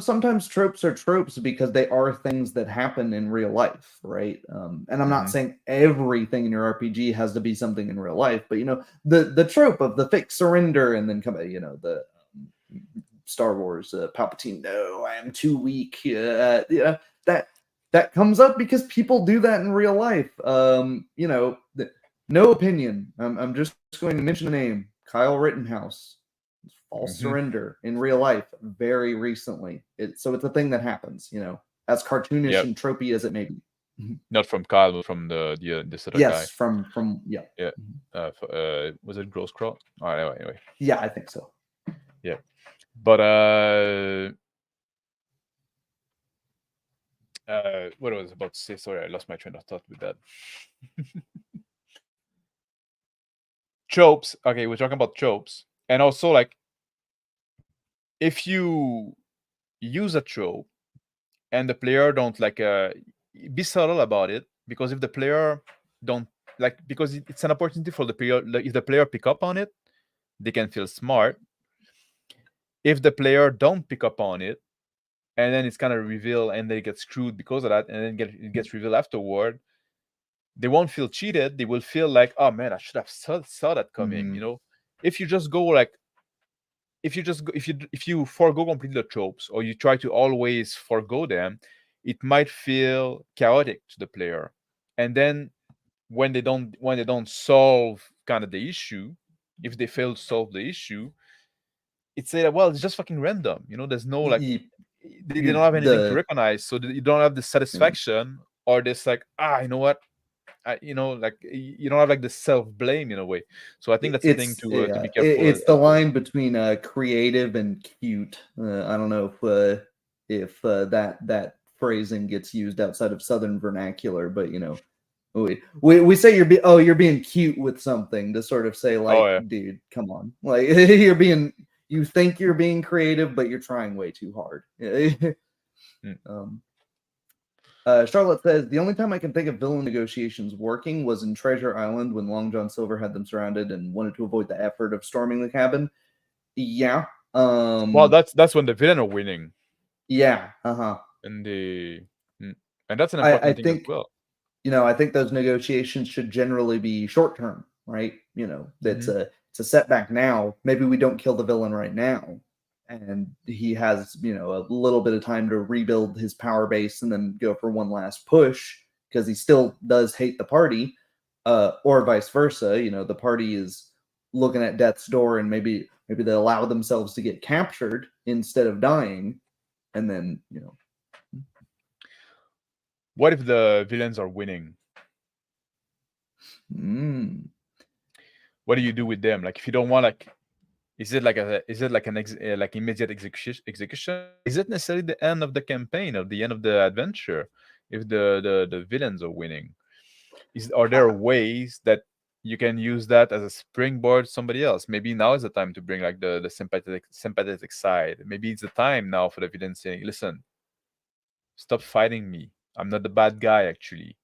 Sometimes tropes are tropes because they are things that happen in real life, right? And I'm not saying everything in your RPG has to be something in real life, but the trope of the fake surrender and then the Star Wars Palpatine, no, I am too weak. That comes up because people do that in real life. No opinion. I'm just going to mention the name, Kyle Rittenhouse. False surrender in real life very recently. So it's a thing that happens, as cartoonish and tropey as it may be. Not from Kyle, but from this other guy. Yes, from yeah. Was it Gross Crow? Oh, anyway. Yeah, I think so. Yeah, but what I was about to say. Sorry, I lost my train of thought with that. Tropes. Okay, we're talking about tropes, and also like if you use a trope and the player don't be subtle about it, because if the player don't because it's an opportunity for the player. If the player pick up on it, they can feel smart. If the player don't pick up on it, and then it's kind of revealed and they get screwed because of that, and then it gets revealed afterward, they won't feel cheated. They will feel like, oh man, I should have saw that coming. If you just go if you just if you forego completely the tropes, or you try to always forego them, it might feel chaotic to the player. And then when they don't solve kind of the issue, if they fail to solve the issue, it's say that, well, it's just fucking random. There's no like You, they don't have anything to the recognize, so you don't have the you know, satisfaction or this like, you know what, like you don't have like the self blame in a way. So I think that's the thing it's to be yeah, careful it's the as well. line between creative and cute. I don't know if that phrasing gets used outside of Southern vernacular, but we say you're being cute with something to sort of say Oh like, yeah. dude, come on, like you think you're being creative, but you're trying way too hard. Mm. um, Charlotte says the only time I can think of villain negotiations working was in Treasure Island when Long John Silver had them surrounded and wanted to avoid the effort of storming the cabin. Yeah. Well, that's when the villain are winning, Yeah. Uh-huh. and the mm, and that's an I important thing as think well. I think those negotiations should generally be short term, right? That's Hmm. it's a setback now. Maybe we don't kill the villain right now, and he has a little bit of time to rebuild his power base and then go for one last push because he still does hate the party, or vice versa. The party is looking at death's door, and maybe they allow themselves to get captured instead of dying, and then What if the villains are winning? mm, What do you do with them? Like, if you don't want, like, is it like like immediate execution, or is it necessarily the end of the campaign or the end of the adventure if the villains are winning? Are there ways that you can use that as a springboard to somebody else? Maybe now is the time to bring like the sympathetic side. Maybe it's the time now for the villain saying, listen, stop fighting me, I'm not the bad guy actually,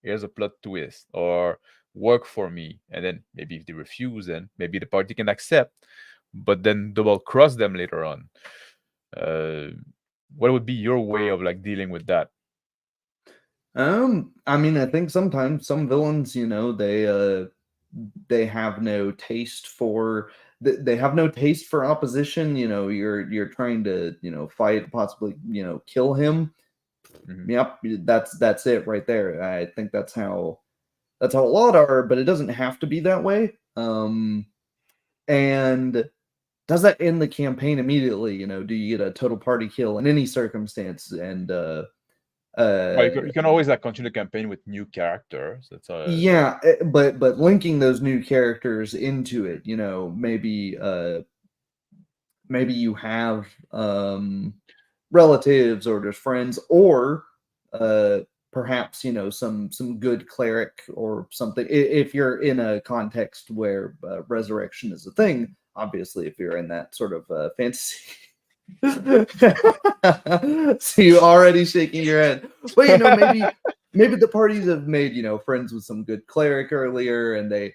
here's a plot twist, or work for me. And then maybe if they refuse, then maybe the party can accept, but then double cross them later on. uh what would be your way of like dealing with that? I mean, I think sometimes some villains, they have no taste for they have no taste for opposition. You're trying to, fight, possibly, kill him. Hmm. Yep, that's it right there. I think that's how a lot are, but it doesn't have to be that way. And does that end the campaign immediately? Do you get a total party kill in any circumstance? And Well, uh you can always like continue the campaign with new characters. That's Yeah, but linking those new characters into it, maybe you have relatives or just friends, or uh perhaps some good cleric or something, if you're in a context where resurrection is a thing. Obviously, if you're in that sort of fantasy. So you already shaking your head. But maybe the parties have made, friends with some good cleric earlier, and they,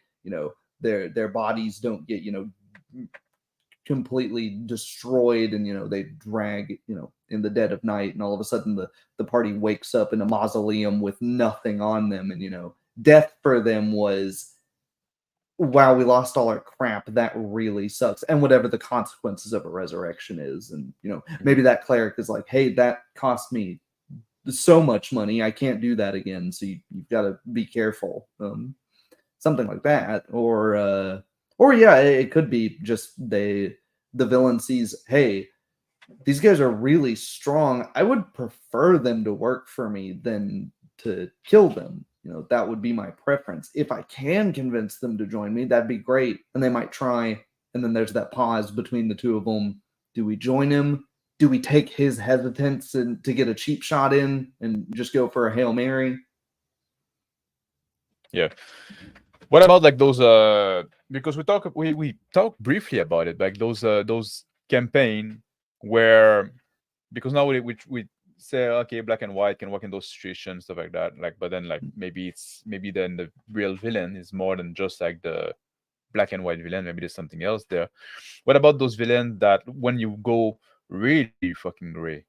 their bodies don't get, completely destroyed, and they drag, in the dead of night, and all of a sudden the party wakes up in a mausoleum with nothing on them, and death for them was, wow, we lost all our crap. That really sucks. And whatever the consequences of a resurrection is. And, maybe Mhm. that cleric is like, hey, that cost me so much money. I can't do that again. So you've got to be careful. Something like that. Or yeah, it could be just the villain sees, hey, these guys are really strong. I would prefer them to work for me than to kill them. That would be my preference. If I can convince them to join me, that'd be great. And they might try. And then there's that pause between the two of them. Do we join him? Do we take his hesitance and to get a cheap shot in and just go for a Hail Mary? Yeah. What about like those because we talked briefly about it, like those campaign where, because now we say okay, black and white can work in those situations, stuff like that, like, but then like maybe then the real villain is more than just like the black and white villain, maybe there's something else there. What about those villains that when you go really fucking gray,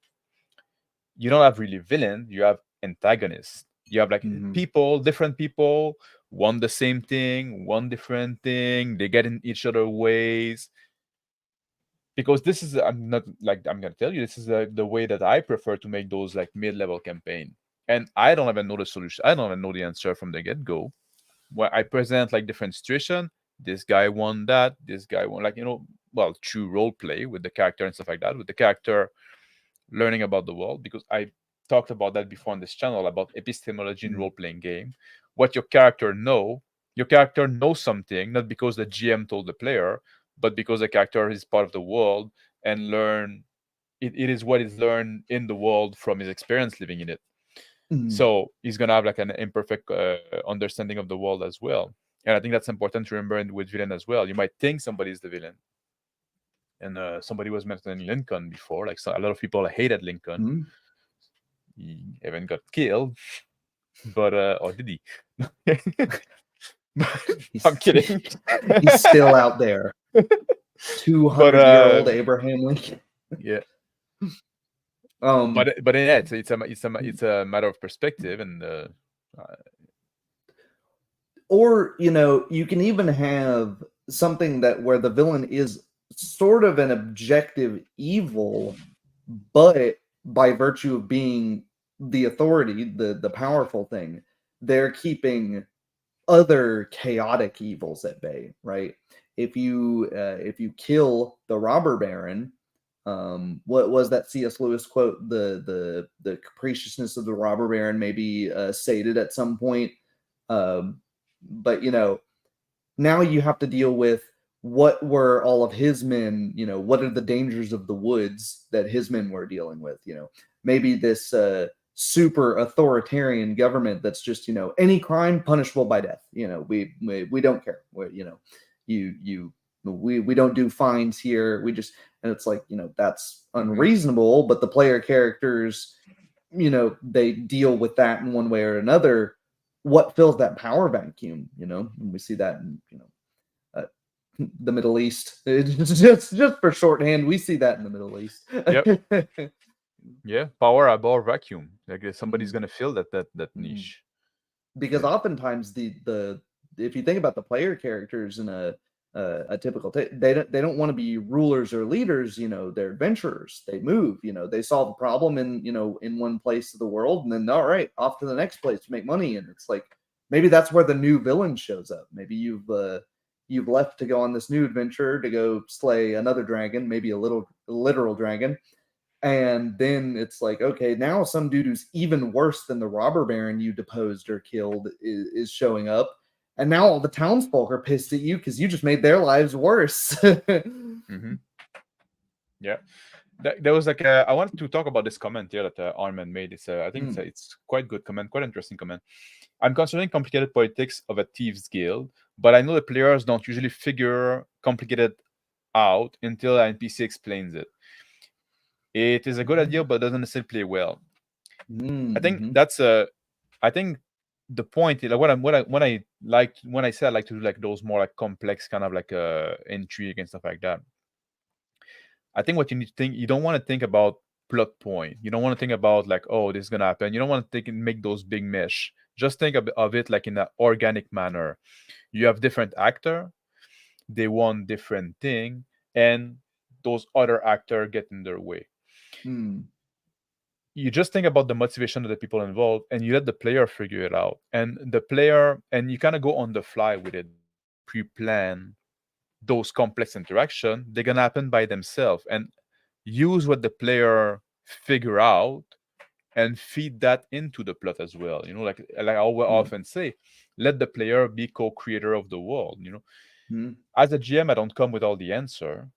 you don't have really villain, you have antagonists. You have like Mm-hmm. different people want the same thing, one different thing, they get in each other ways. because this is I'm not like I'm gonna tell you this is the way that I prefer to make those like mid-level campaign, and I don't even know the solution. I don't even know the answer from the get-go. Where I present like different situation. This guy won that. This guy won like well, true role play with the character and stuff like that. With the character learning about the world, because I talked about that before on this channel about epistemology in Mm. role playing game. What your character knows something not because the GM told the player, but because the character is part of the world and learn it is what is learned in the world from his experience living in it. Mm. So he's gonna have like an imperfect understanding of the world as well. And I think that's important to remember with villain as well. You might think somebody is the villain, and somebody was mentioning Lincoln before. Like a lot of people hated Lincoln. Mm. He even got killed, but or did he? I'm He's kidding. he's still out there. But 200-year-old Abraham Lincoln. yeah, Um, but yeah, it's a matter of perspective, and uh, or you can even have something that where the villain is sort of an objective evil, but by virtue of being the authority, the powerful thing, they're keeping other chaotic evils at bay, right? If you kill the robber baron, what was that C.S. Lewis quote? The capriciousness of the robber baron may be sated at some point, but now you have to deal with what were all of his men, what are the dangers of the woods that his men were dealing with, maybe this super authoritarian government that's just, any crime punishable by death. We don't care. You we don't do fines here. We just, and it's like, that's unreasonable, but the player characters, they deal with that in one way or another. What fills that power vacuum, and we see that in the Middle East. Just for shorthand, we see that in the Middle East. yep, yeah, power above vacuum. Like somebody's Mhm. gonna fill that Mhm. niche. Because oftentimes the if you think about the player characters in a typical they don't want to be rulers or leaders. They're adventurers. They move. They solve a problem in one place of the world, and then all right, off to the next place to make money. And it's like maybe that's where the new villain shows up. Maybe you've left to go on this new adventure to go slay another dragon, maybe a little literal dragon. And then it's like, okay, now some dude who's even worse than the robber baron you deposed or killed is showing up. And now all the townsfolk are pissed at you because you just made their lives worse. Mm-hmm. Yeah, there was like I wanted to talk about this comment here that Armin made. I think Mm. it's quite good comment, quite interesting comment. I'm considering complicated politics of a thieves guild, but I know the players don't usually figure complicated out until an NPC explains it. It is a good idea, but doesn't necessarily play well. I think Mm-hmm. that's a. I think the point is like when I say I like to do like those more like complex kind of like intrigue and stuff like that. I think what you need to think, you don't want to think about plot point. You don't want to think about like, oh, this is gonna happen. You don't want to think and make those big mesh. Just think of it like in an organic manner. You have different actor, they want different thing, and those other actor get in their way. Mm. You just think about the motivation of the people involved, and you let the player figure it out. And you kind of go on the fly with it. You don't pre-plan those complex interaction. They're gonna happen by themselves, and use what the player figure out and feed that into the plot as well. Like I will Mm. often say, let the player be co-creator of the world. Mm. As a GM, I don't come with all the answer.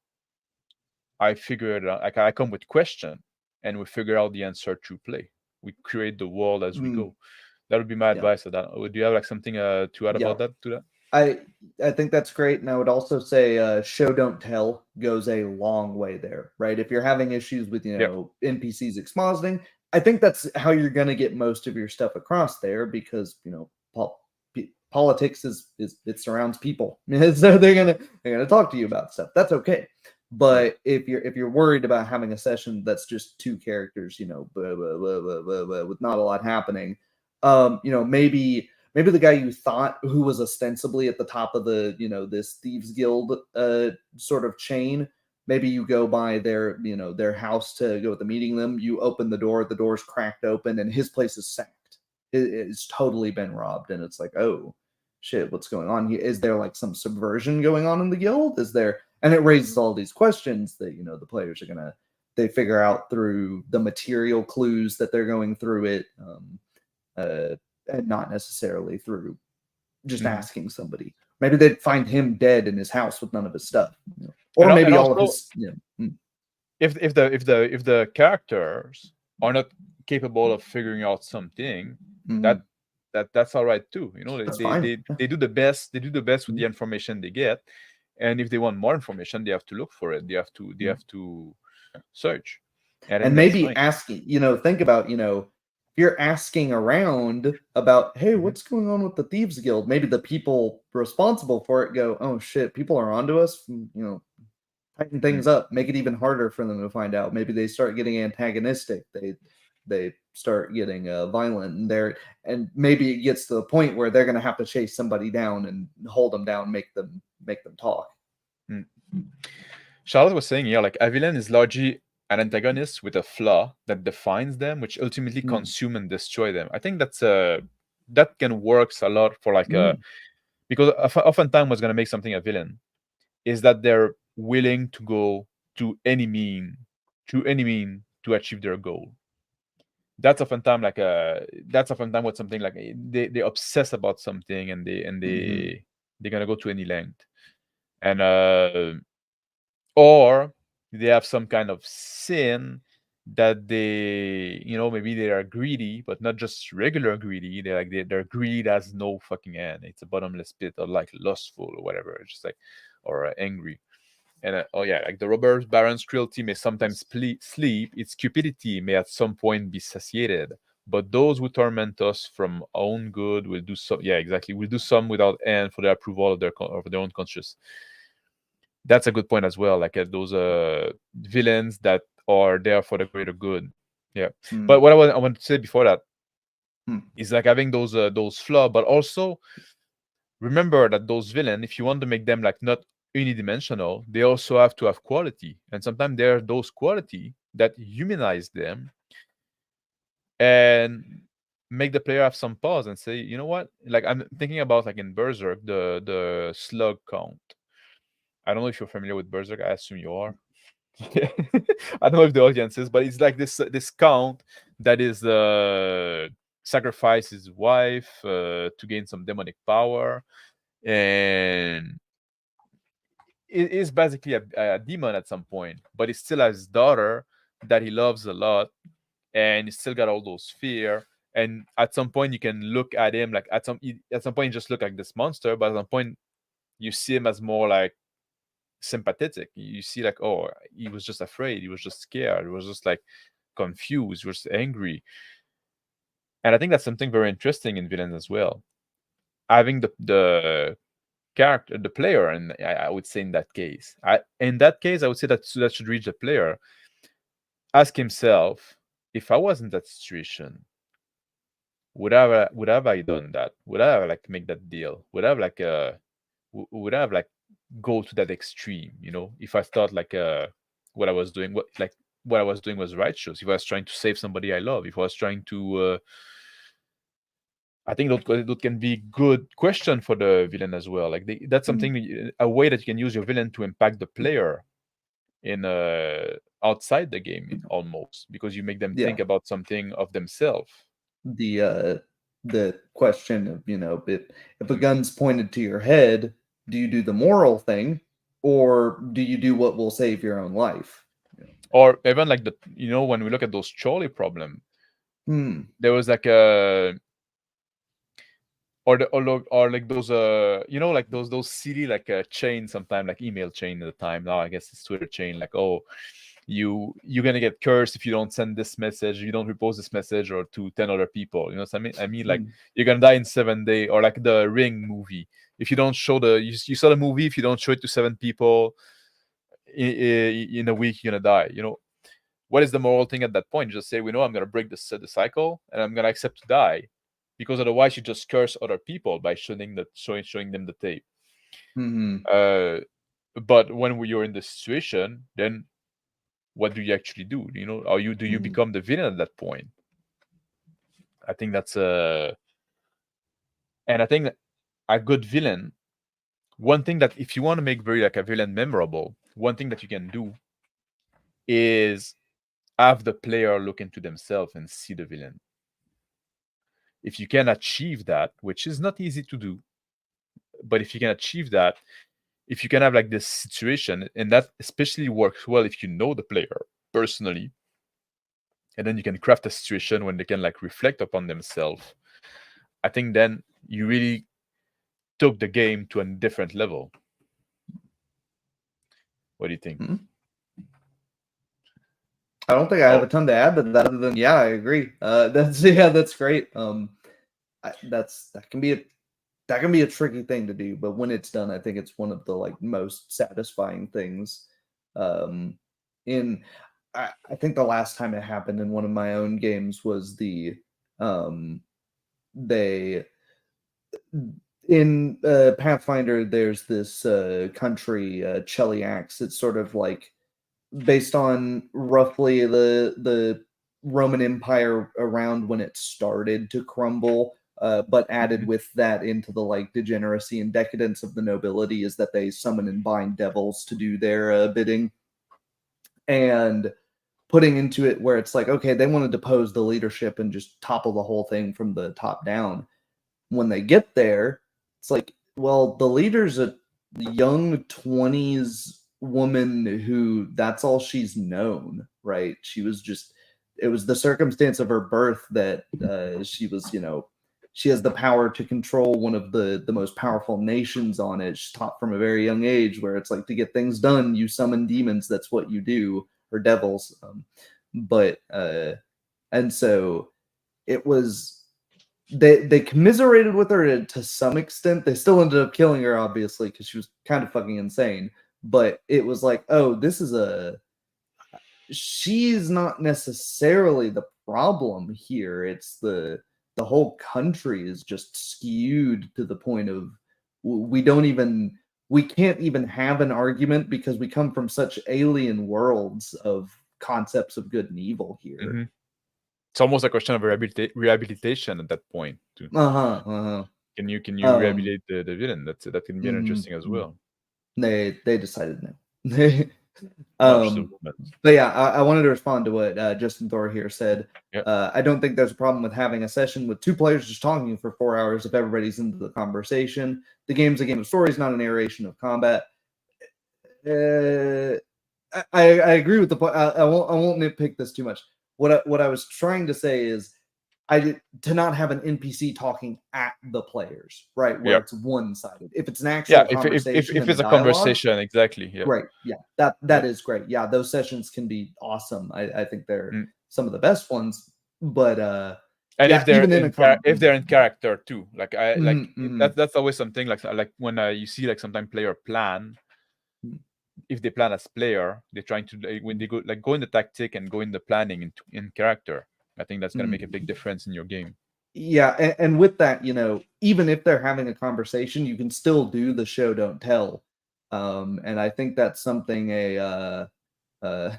I figure it out. Like I come with question, and we figure out the answer through play. We create the world as we Mm. go. That would be my Yeah. advice to that. Do you have like something to add Yeah. about that? To that? I I think that's great, and I would also say show don't tell goes a long way there, right? If you're having issues with Yeah. NPCs expositing, I think that's how you're going to get most of your stuff across there because politics is it surrounds people, so they're gonna talk to you about stuff. That's okay. Yeah. But if you're worried about having a session that's just two characters, blah, blah, blah, blah, blah, blah, with not a lot happening, maybe the guy you thought who was ostensibly at the top of the this thieves guild sort of chain maybe you go by their their house to go to the meeting them. You open the door's cracked open, and his place is sacked. It's totally been robbed, and it's like, oh shit, what's going on here? Is there like some subversion going on in the guild? Is there? And it raises all these questions that the players are gonna they figure out through the material clues that they're going through it, and not necessarily through just Mhm. asking somebody. Maybe they'd find him dead in his house with none of his stuff, or And maybe all of also, his. if the characters are not capable of figuring out something, that Mm, that's all right too. They, that's they fine. they they do the best. They do the best with Mm, the information they get, and if they want more information, they have to look for it. They mm. have to search. And I think And that's maybe fine. asking, think about, you're asking around about, hey, Mhm. what's going on with the Thieves Guild? Maybe the people responsible for it go, oh shit, people are onto us. Tighten things Mm. up, make it even harder for them to find out. Maybe they start getting antagonistic. They start getting violent, and maybe it gets to the point where they're going to have to chase somebody down and hold them down, make them talk. Mm. Charlotte was saying here, like a villain is largely an antagonist with a flaw that defines them, which ultimately Mm, consume and destroy them. I think that can works a lot for like a mm, because oftentimes what's gonna make something a villain is that they're willing to go to any mean to achieve their goal. That's oftentimes what something like they obsess about something and mm-hmm. they're gonna go to any length. And or they have some kind of sin that maybe they are greedy, but not just regular greedy. Their greed has no fucking end. It's a bottomless pit, or like lustful or whatever. It's just like or angry. And oh yeah, like the robber baron's cruelty may sometimes sleep. Its cupidity may at some point be satiated. But those who torment us from our own good will do so. Yeah, exactly. Will do some without end for the approval of their own conscience. That's a good point as well. Like those villains that are there for the greater good. Yeah. Mm, But what I want to say before that mm. is like having those flaws, but also remember that those villains, if you want to make them like not unidimensional, they also have to have quality. And sometimes there are those quality that humanize them and make the player have some pause and say, you know what? Like I'm thinking about like in Berserk, the slug count. I don't know if you're familiar with Berserk. I assume you are. I don't know if the audience is, but it's like this count that is sacrifice his wife to gain some demonic power, and it is basically a demon at some point, but he still has his daughter that he loves a lot, and he still got all those fear. And at some point, you can look at him like at some point, you just look like this monster, but at some point, you see him as more like sympathetic. You see like, oh, he was just afraid, he was just scared, he was just like confused, he was angry. And I think that's something very interesting in villains as well, having the character, the player. And I would say in that case, I would say that should reach the player ask himself, if I was in that situation, would have I done that? Would I have like make that deal? Would I have like go to that extreme? If I thought like what I was doing, what I was doing was righteous. If I was trying to save somebody I love, if I was trying to, I think that can be good question for the villain as well. Like that's Mm. something a way that you can use your villain to impact the player in outside the game almost, because you make them Yeah, think about something of themselves. the question of, if a gun's pointed to your head, do you do the moral thing, or do you do what will save your own life? Or even like when we look at those trolley problem, Hmm. there was like a or like those like those silly like chain sometime, like email chain at the time. Now I guess it's Twitter chain, like, oh, you're gonna get cursed if you don't send this message, you don't repost this message or to 10 other people. You know what I mean, like Hmm. you're gonna die in 7 days, or like the Ring movie. If you don't show you saw the movie, if you don't show it to 7 people in a week, you're gonna die. What is the moral thing at that point? You just say, we know I'm gonna break the cycle and I'm gonna accept to die, because otherwise you just curse other people by showing them the tape. Hmm. Uh, But when you're in the situation, then what do you actually do? You know, are you do you become the villain at that point? I think that's and I think that a good villain. One thing that if you want to make very like a villain memorable, one thing that you can do is have the player look into themselves and see the villain. If you can achieve that, which is not easy to do, but if you can achieve that, if you can have like this situation, and that especially works well if you know the player personally, and then you can craft a situation when they can like reflect upon themselves. I think then you really took the game to a different level. What do you think? I don't think I have a ton to add to that other than I agree. That's great. That can be a tricky thing to do, but when it's done, I think it's one of the like most satisfying things. In I think the last time it happened in one of my own games was they in Pathfinder. There's this country, Cheliax. It's sort of like based on roughly the Roman Empire around when it started to crumble, but added with that into the like degeneracy and decadence of the nobility is that they summon and bind devils to do their bidding, and putting into it where it's like, okay, they want to depose the leadership and just topple the whole thing from the top down. When they get there, it's like, well, the leader's a young 20s woman who that's all she's known, right? She was just, it was the circumstance of her birth that she was, she has the power to control one of the most powerful nations on it. She's taught from a very young age where it's like, to get things done, you summon demons. That's what you do, or devils. And so it was, they commiserated with her to some extent. They still ended up killing her, obviously, because she was kind of fucking insane. But it was like, oh, she's not necessarily the problem here. It's the whole country is just skewed to the point of we can't even have an argument because we come from such alien worlds of concepts of good and evil here. Mm-hmm. It's almost a question of rehabilitation at that point too. Can you rehabilitate the villain? That can be interesting as well. They decided no. But yeah, I wanted to respond to what Justin Thor here said. I don't think there's a problem with having a session with two players just talking for 4 hours if everybody's into the conversation. The game's a game of stories, not a narration of combat. I agree with the point. I won't nitpick this too much. What I was trying to say is to not have an NPC talking at the players, right? Where it's one-sided. If it's an actual conversation, if it's a conversation, exactly. Yeah. Right. Yeah. That is great. Yeah, those sessions can be awesome. I think they're some of the best ones. But and if they're in character too, like that's always something like when you see like sometimes player plan. If they plan as player, they're trying to when they go in the tactic and go in the planning in character. I think that's going to make a big difference in your game. Yeah, and with that, even if they're having a conversation, you can still do the show don't tell, and I think that's something a certain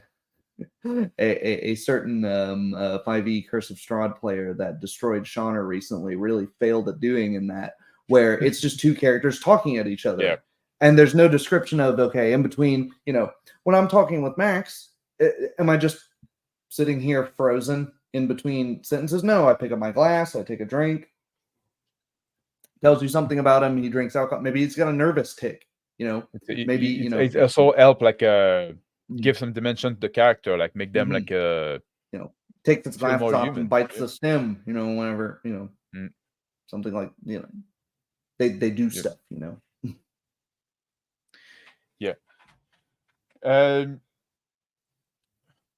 5e Curse of Strahd player that destroyed Shauna recently really failed at doing in that, where it's just two characters talking at each other. Yeah. And there's no description of, okay, in between, when I'm talking with Max, am I just sitting here frozen in between sentences? No, I pick up my glass, I take a drink. Tells you something about him. He drinks alcohol. Maybe he's got a nervous tick. Maybe it also help like give some dimension to the character, like make them like take the glass off and bites the stem. Whenever something like they do stuff. Yeah.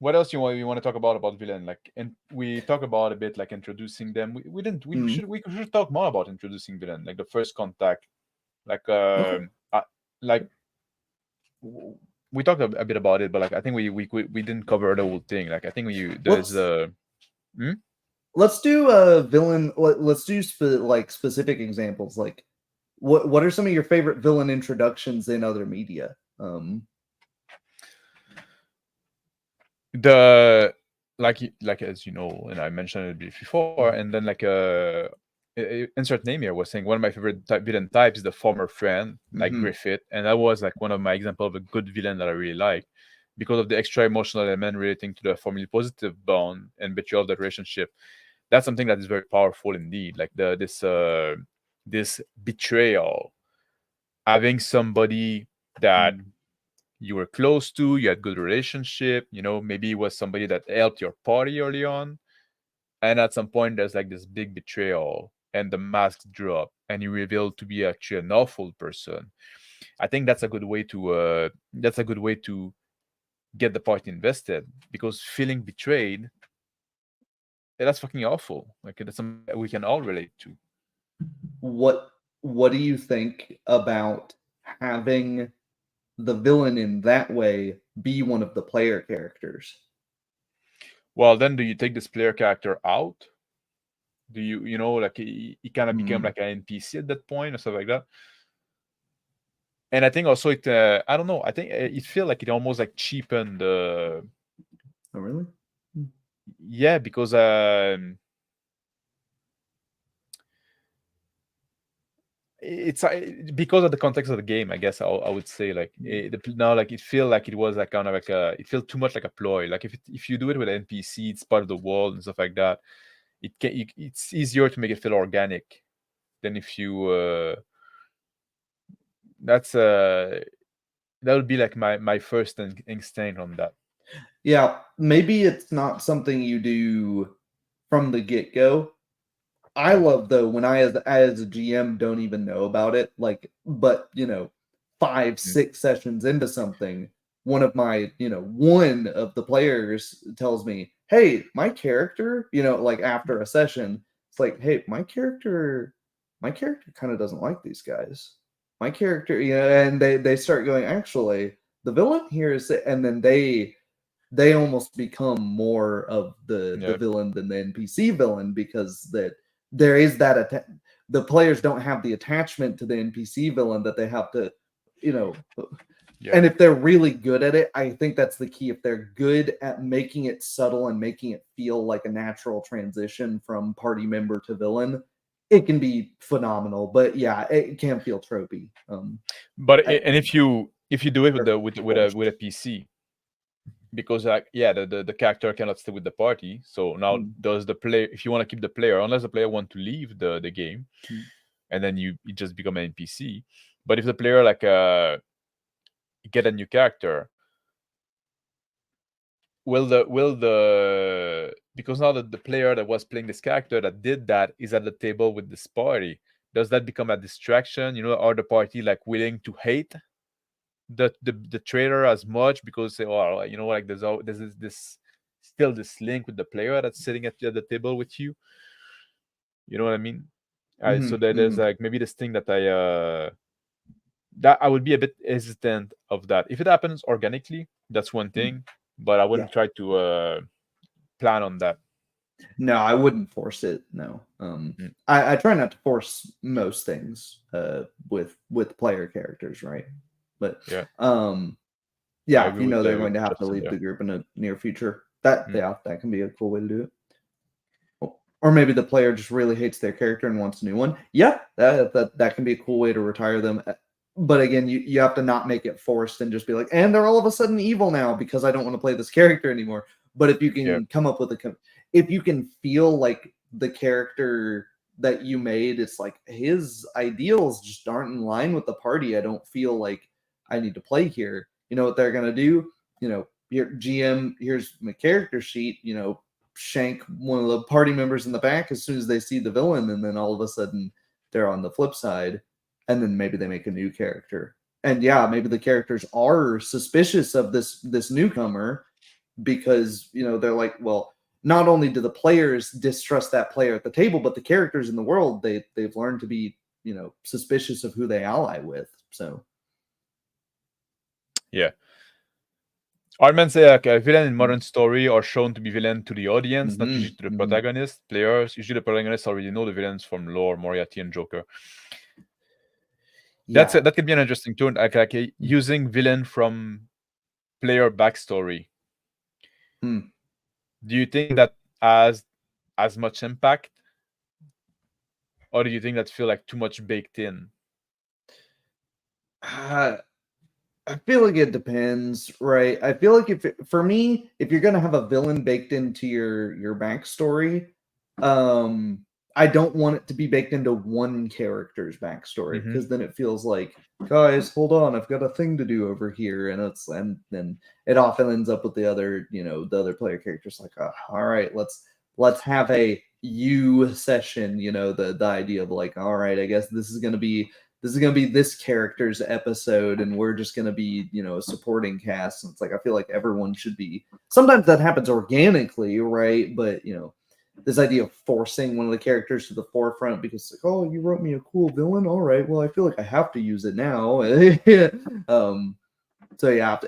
What else you want to talk about villain? Like, and we talk about a bit like introducing them. We didn't. We should talk more about introducing villain, like the first contact. Like we talked a bit about it, but like I think we didn't cover the whole thing. Like I think let's do a villain. Let's do specific examples. Like what are some of your favorite villain introductions in other media? The like as you know, and I mentioned it before, and then like insert name here was saying one of my favorite villain types is the former friend, like Mhm. Griffith, and that was like one of my example of a good villain that I really like because of the extra emotional element relating to the formerly positive bond and betrayal of the relationship. That's something that is very powerful indeed. Like this betrayal, having somebody that Mm. you were close to, you had good relationship, maybe it was somebody that helped your party early on, and at some point there's like this big betrayal and the masks drop and you reveal to be actually an awful person. I think that's a good way to get the party invested, because feeling betrayed, that's fucking awful. Like that's something that we can all relate to. What What do you think about having the villain in that way be one of the player characters? Well, then do you take this player character out? Do like he kind of became Mm. like an NPC at that point or stuff like that? And I think also I don't know, I think it feel like it almost like cheapened the. Oh, really? Mm. Yeah, because it's because of the context of the game, I guess I would say like now like it feel like it was like kind of like it felt too much like a ploy. Like if you do it with an NPC, it's part of the world and stuff like that. It's easier to make it feel organic than if you that's that would be like my first instinct on that. Yeah, maybe it's not something you do from the get go. I Yeah. love though when I as a GM don't even know about it, like, but five, Mm. 6 sessions into something, one of the players tells me, "Hey, my character," like after a session, it's like, "Hey, my character kind of doesn't like these guys. My character," and they start going, "Actually, the villain here is," and then they almost become more of the Yeah. villain than the NPC villain, because that there is that the players don't have the attachment to the NPC villain that they have to, you know. Yeah. And if they're really good at it, I think that's the key. If they're good at making it subtle and making it feel like a natural transition from party member to villain, it can be phenomenal. But yeah, it can feel tropey. But I, and if you do it with the with forced. with a PC, because like yeah, the character cannot stay with the party, so now Mm, does the player, if you want to keep the player, unless the player want to leave the game, mm, and then you just become an NPC. But if the player like get a new character, will the because now the player that was playing this character that did that is at the table with this party, does that become a distraction? Are the party like willing to hate the traitor as much because say, oh, like there's this still this link with the player that's sitting at the table with you. You know what I mean? So mhm, there's mhm. like maybe this thing that I would be a bit hesitant of that. If it happens organically, that's one Mm. thing, but I Yeah. wouldn't try to plan on that. No, I wouldn't force it. No. Mm. I try not to force most things with player characters, right? But Yeah, I yeah, if agree you with know they're with going to have to Justin leave there. the group in a near future, that Mm. yeah, that can be a cool way to do it. Or maybe the player just really hates their character and wants a new one. Yeah, that can be a cool way to retire them. But again, you have to not make it forced and just be like, and they're all of a sudden evil now because I don't want to play this character anymore. But if you Yeah, can come up with if you can feel like the character that you made, it's like his ideals just aren't in line with the party. I don't feel like I need to play here. You know what they're gonna do? Here GM, here's my character sheet. Shank one of the party members in the back as soon as they see the villain, and then all of a sudden they're on the flip side, and then maybe they make a new character. And yeah, maybe the characters are suspicious of this newcomer because they're like, well, not only do the players distrust that player at the table, but the characters in the world they've learned to be suspicious of who they ally with. So yeah. Armen say like a villain in mm, modern story are shown to be villain to the audience, not usually mhm, to the mhm. protagonist. Players usually the protagonists already know the villains from lore, Moriarty and Joker. Yeah. that could be an interesting tune, using villain from player backstory. Hmm. Do you think that has as much impact, or do you think that feel like too much baked in? Uh, I feel like it depends, right? I feel like for me, if you're gonna have a villain baked into your backstory, um, I don't want it to be baked into one character's backstory Mm-hmm. because then it feels like, guys, hold on, I've got a thing to do over here, and then it often ends up with the other, the other player characters like, all right, let's have a you session, the idea of like, all right, I guess this is gonna be this character's episode, and we're just gonna be, a supporting cast. And it's like I feel like everyone should be. Sometimes that happens organically, right? But this idea of forcing one of the characters to the forefront because it's like, oh, you wrote me a cool villain. All right, well, I feel like I have to use it now. So yeah,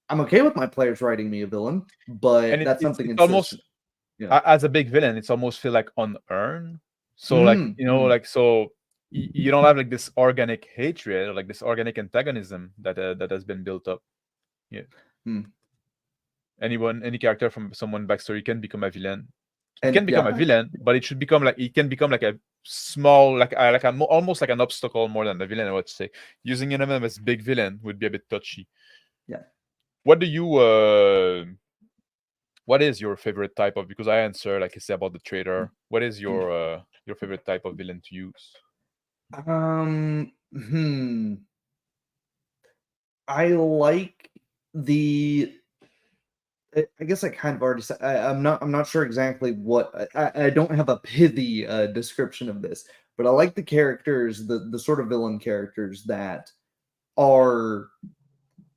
I'm okay with my players writing me a villain, but And that's it's something it's almost, consistent. Yeah. as a big villain, it's almost feel like unearned. So like, Mm, mm, like, so you don't have like this organic hatred or like this organic antagonism that has been built up. Yeah. mm. Any character from someone backstory can become a villain. It And can become a yeah, villain, but it can become like a small, almost like an obstacle more than a villain, I would say. Using an MM as big villain would be a bit touchy. yeah. What do you what is your favorite type of, because I answer like I say about the trader. What is your favorite type of villain to use? Hmm. I like the. I guess I kind of already said. I'm not sure exactly what. I don't have a pithy description of this, but I like the characters, the sort of villain characters that are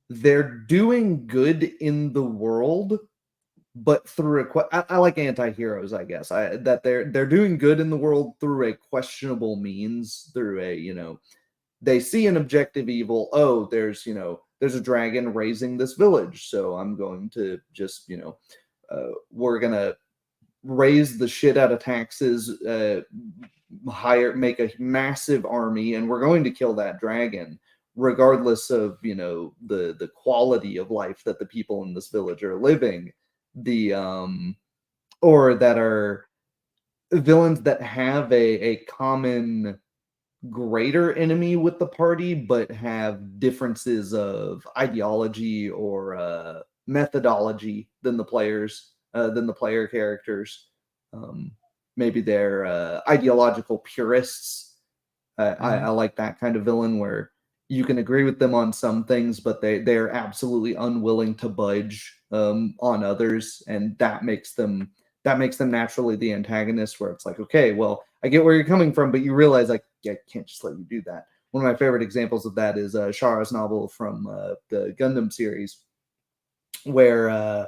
they're doing good in the world, but through I like anti-heroes, I guess. That they're doing good in the world through a questionable means, through a they see an objective evil. Oh, there's a dragon raising this village, so I'm going to just we're gonna raise the shit out of taxes, make a massive army, and we're going to kill that dragon regardless of the quality of life that the people in this village are living. The or that are villains that have a common greater enemy with the party, but have differences of ideology or methodology than the player characters. Um, Maybe they're ideological purists. I Mm-hmm. like that kind of villain where you can agree with them on some things, but they're absolutely unwilling to budge on others, and that makes them naturally the antagonist. Where it's like, okay, well, I get where you're coming from, but you realize like, yeah, I can't just let you do that. One of my favorite examples of that is Shara's novel from the Gundam series, where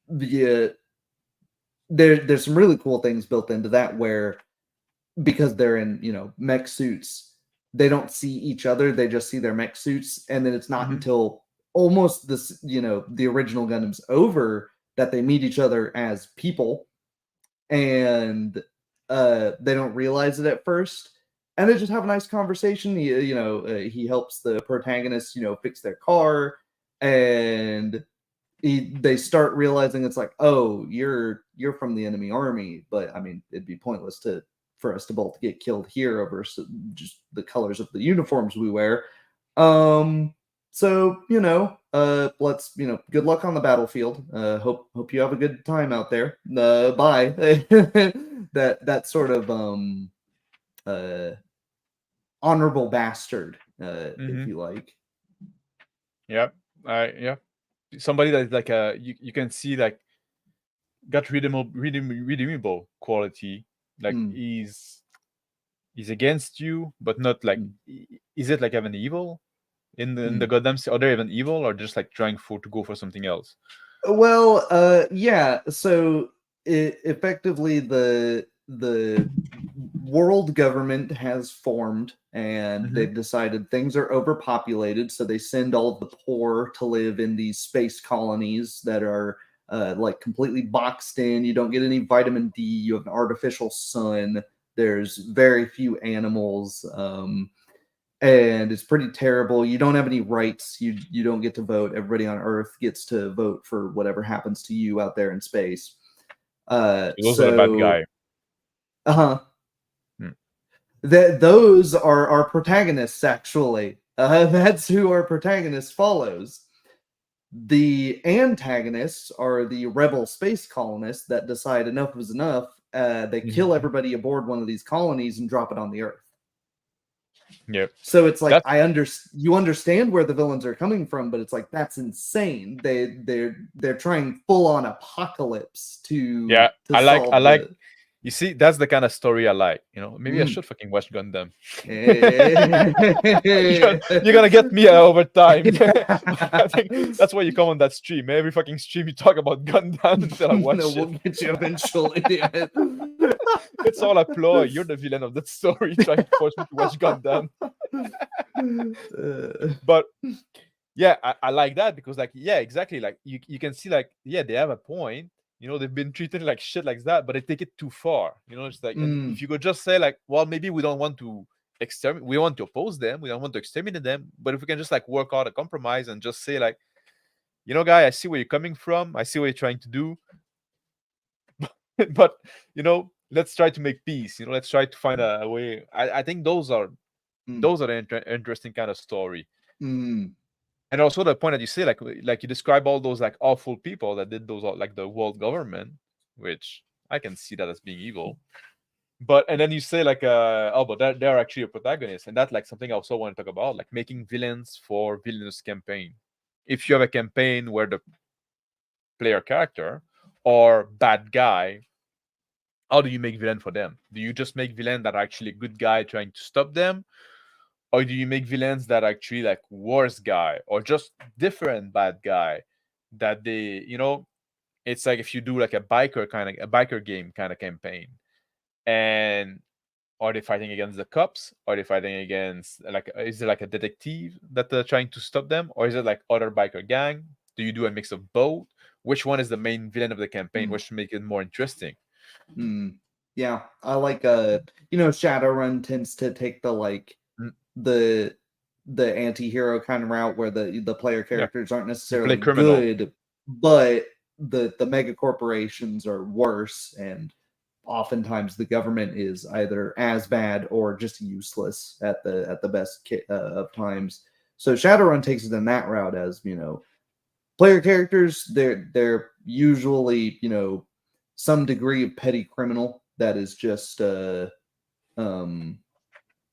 the there's some really cool things built into that where because they're in mech suits, they don't see each other, they just see their mech suits, and then it's not Mm-hmm. until almost this the original Gundam's over that they meet each other as people, and they don't realize it at first, and they just have a nice conversation. He helps the protagonist fix their car, and they start realizing it's like, oh, you're from the enemy army, but I mean, it'd be pointless for us to both get killed here over just the colors of the uniforms we wear. So let's good luck on the battlefield. Hope you have a good time out there. Bye. That sort of uh honorable bastard, if Mm-hmm. you like. Yeah. Yeah. Somebody that's like you can see like got redeemable quality. Like Mm, he's against you, but not like mm. is it like even evil in the Mm. goddamn are they even evil or just like trying to go for something else? Well, yeah. So effectively, the world government has formed, and Mm-hmm. they've decided things are overpopulated. So they send all of the poor to live in these space colonies that are like completely boxed in. You don't get any vitamin D. You have an artificial sun. There's very few animals. and it's pretty terrible. You don't have any rights. You don't get to vote. Everybody on Earth gets to vote for whatever happens to you out there in space. So those are the bad So guy. uh-huh. Hmm. That those are our protagonists actually. That's who our protagonist follows. The antagonists are the rebel space colonists that decide enough is enough. They kill Mhm. everybody aboard one of these colonies and drop it on the Earth. Yeah, So it's like that's you understand where the villains are coming from, but it's like that's insane. They're trying full on apocalypse yeah. to I solve like. the. You see, that's the kind of story I like. You know, maybe I Mm. should fucking watch Gundam. You're Yeah. gonna get me over time. I think that's why you come on that stream. Every fucking stream you talk about Gundam until I No, watch we'll it. get you eventually. It's all a ploy. You're the villain of that story, trying to force me to watch Gundam. Uh, But yeah, I like that because like yeah, exactly. Like you can see like yeah, they have a point. You know, they've been treated like shit like that, but they take it too far. You know, it's like and mm, if you could just say like, well, maybe we don't want to exterminate, we want to oppose them, we don't want to exterminate them, but if we can just like work out a compromise and just say like, you know, guy, I see where you're coming from, I see what you're trying to do, but you know, let's try to make peace. You know, let's try to find a way. I think mm, those are the interesting kind of story. mm, And also the point that you say, like you describe all those like awful people that did those, like the world government, which I can see that as being evil. But and then you say like, oh, but they're actually a protagonist, and that's like something I also want to talk about, like making villains for villainous campaign. If you have a campaign where the player character or bad guy, how do you make villain for them? Do you just make villain that are actually a good guy trying to stop them, or do you make villains that are actually like worse guy or just different bad guy that they, you know, it's like if you do like a biker game kind of campaign, and are they fighting against the cops, are they fighting against like, is it like a detective that they're trying to stop them, or is it like other biker gang? Do you do a mix of both? Which one is the main villain of the campaign, mm, which make it more interesting? mm. Yeah, I like Shadowrun tends to take the like Mm, the the anti-hero kind of route where the player yeah, characters aren't you play necessarily criminal. good, but the mega corporations are worse, and oftentimes the government is either as bad or just useless at the best of times. So Shadowrun takes it in that route as player characters. They're usually some degree of petty criminal that is just um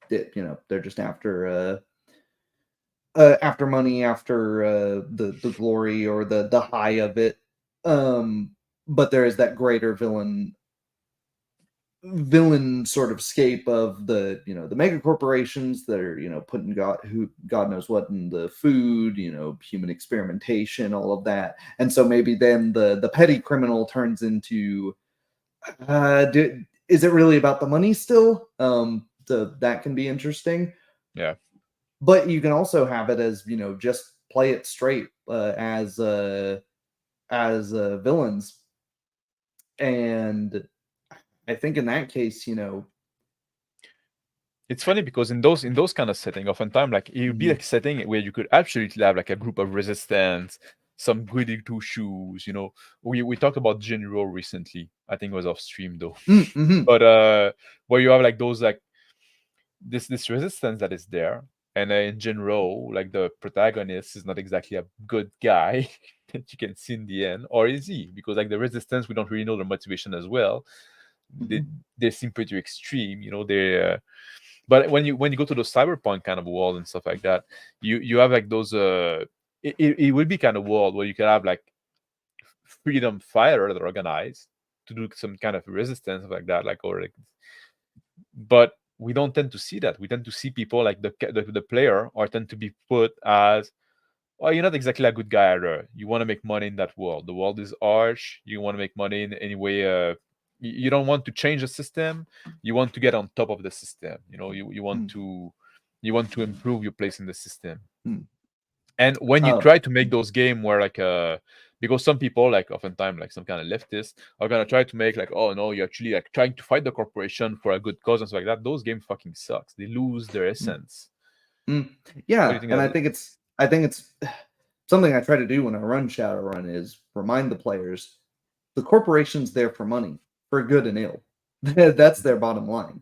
they're just after money, after the glory or the high of it. Um, but there is that greater villain sort of scape of the mega corporations that are putting God knows what in the food, human experimentation, all of that. And so maybe then the petty criminal turns into is it really about the money still? That can be interesting, Yeah, but you can also have it as just play it straight as villains. And I think in that case, it's funny because in those kind of setting, oftentimes like it would be mm, like setting where you could absolutely have like a group of resistance, some goody two shoes. You know, we talked about General recently. I think it was off stream though, mm-hmm, but where you have like those like this resistance that is there, and in General, like the protagonist is not exactly a good guy that you can see in the end, or is he? Because like the resistance, we don't really know their motivation as well. They mm-hmm, they seem pretty extreme. You know, they. But when you go to those cyberpunk kind of world and stuff like that, you have like those it would be kind of world where you could have like freedom fighter that are organized to do some kind of resistance like that, like, or like, but we don't tend to see that. We tend to see people like the player or tend to be put as, well, you're not exactly a good guy either. You want to make money in that world. The world is harsh. You want to make money in any way. You don't want to change the system. You want to get on top of the system. You know, you want to improve your place in the system. mm-hmm. And when you Um, try to make those game where like because some people like oftentimes like some kind of leftists are gonna try to make like, oh no, you're actually like trying to fight the corporation for a good cause and stuff like that. Those games fucking sucks. They lose their mm, essence. Mm. What do you Yeah, think and that I is? think it's something I try to do when I run Shadowrun is remind the players the corporation's there for money, for good and ill. That's their bottom line.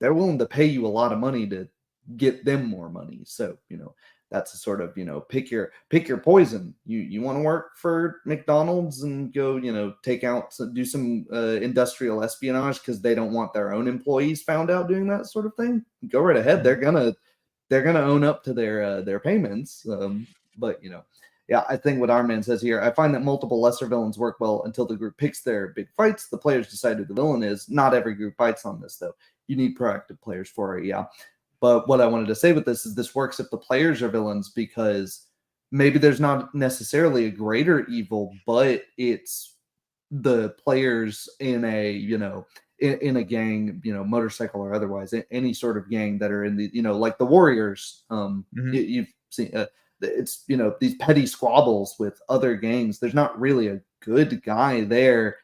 They're willing to pay you a lot of money to get them more money. So, that's a sort of, pick your poison. You want to work for McDonald's and go, take out do some industrial espionage because they don't want their own employees found out doing that sort of thing. Go right ahead. Mhm. They're gonna own up to their payments. But yeah, I think what our man says here, I find that multiple lesser villains work well until the group picks their big fights. The players decide who the villain is. Not every group fights on this though. You need proactive players for it, yeah. But what I wanted to say with this is this works if the players are villains because maybe there's not necessarily a greater evil, but it's the players in a in a gang, motorcycle or otherwise, any sort of gang that are in the like the Warriors. Mhm. You've seen it's these petty squabbles with other gangs. There's not really a good guy there,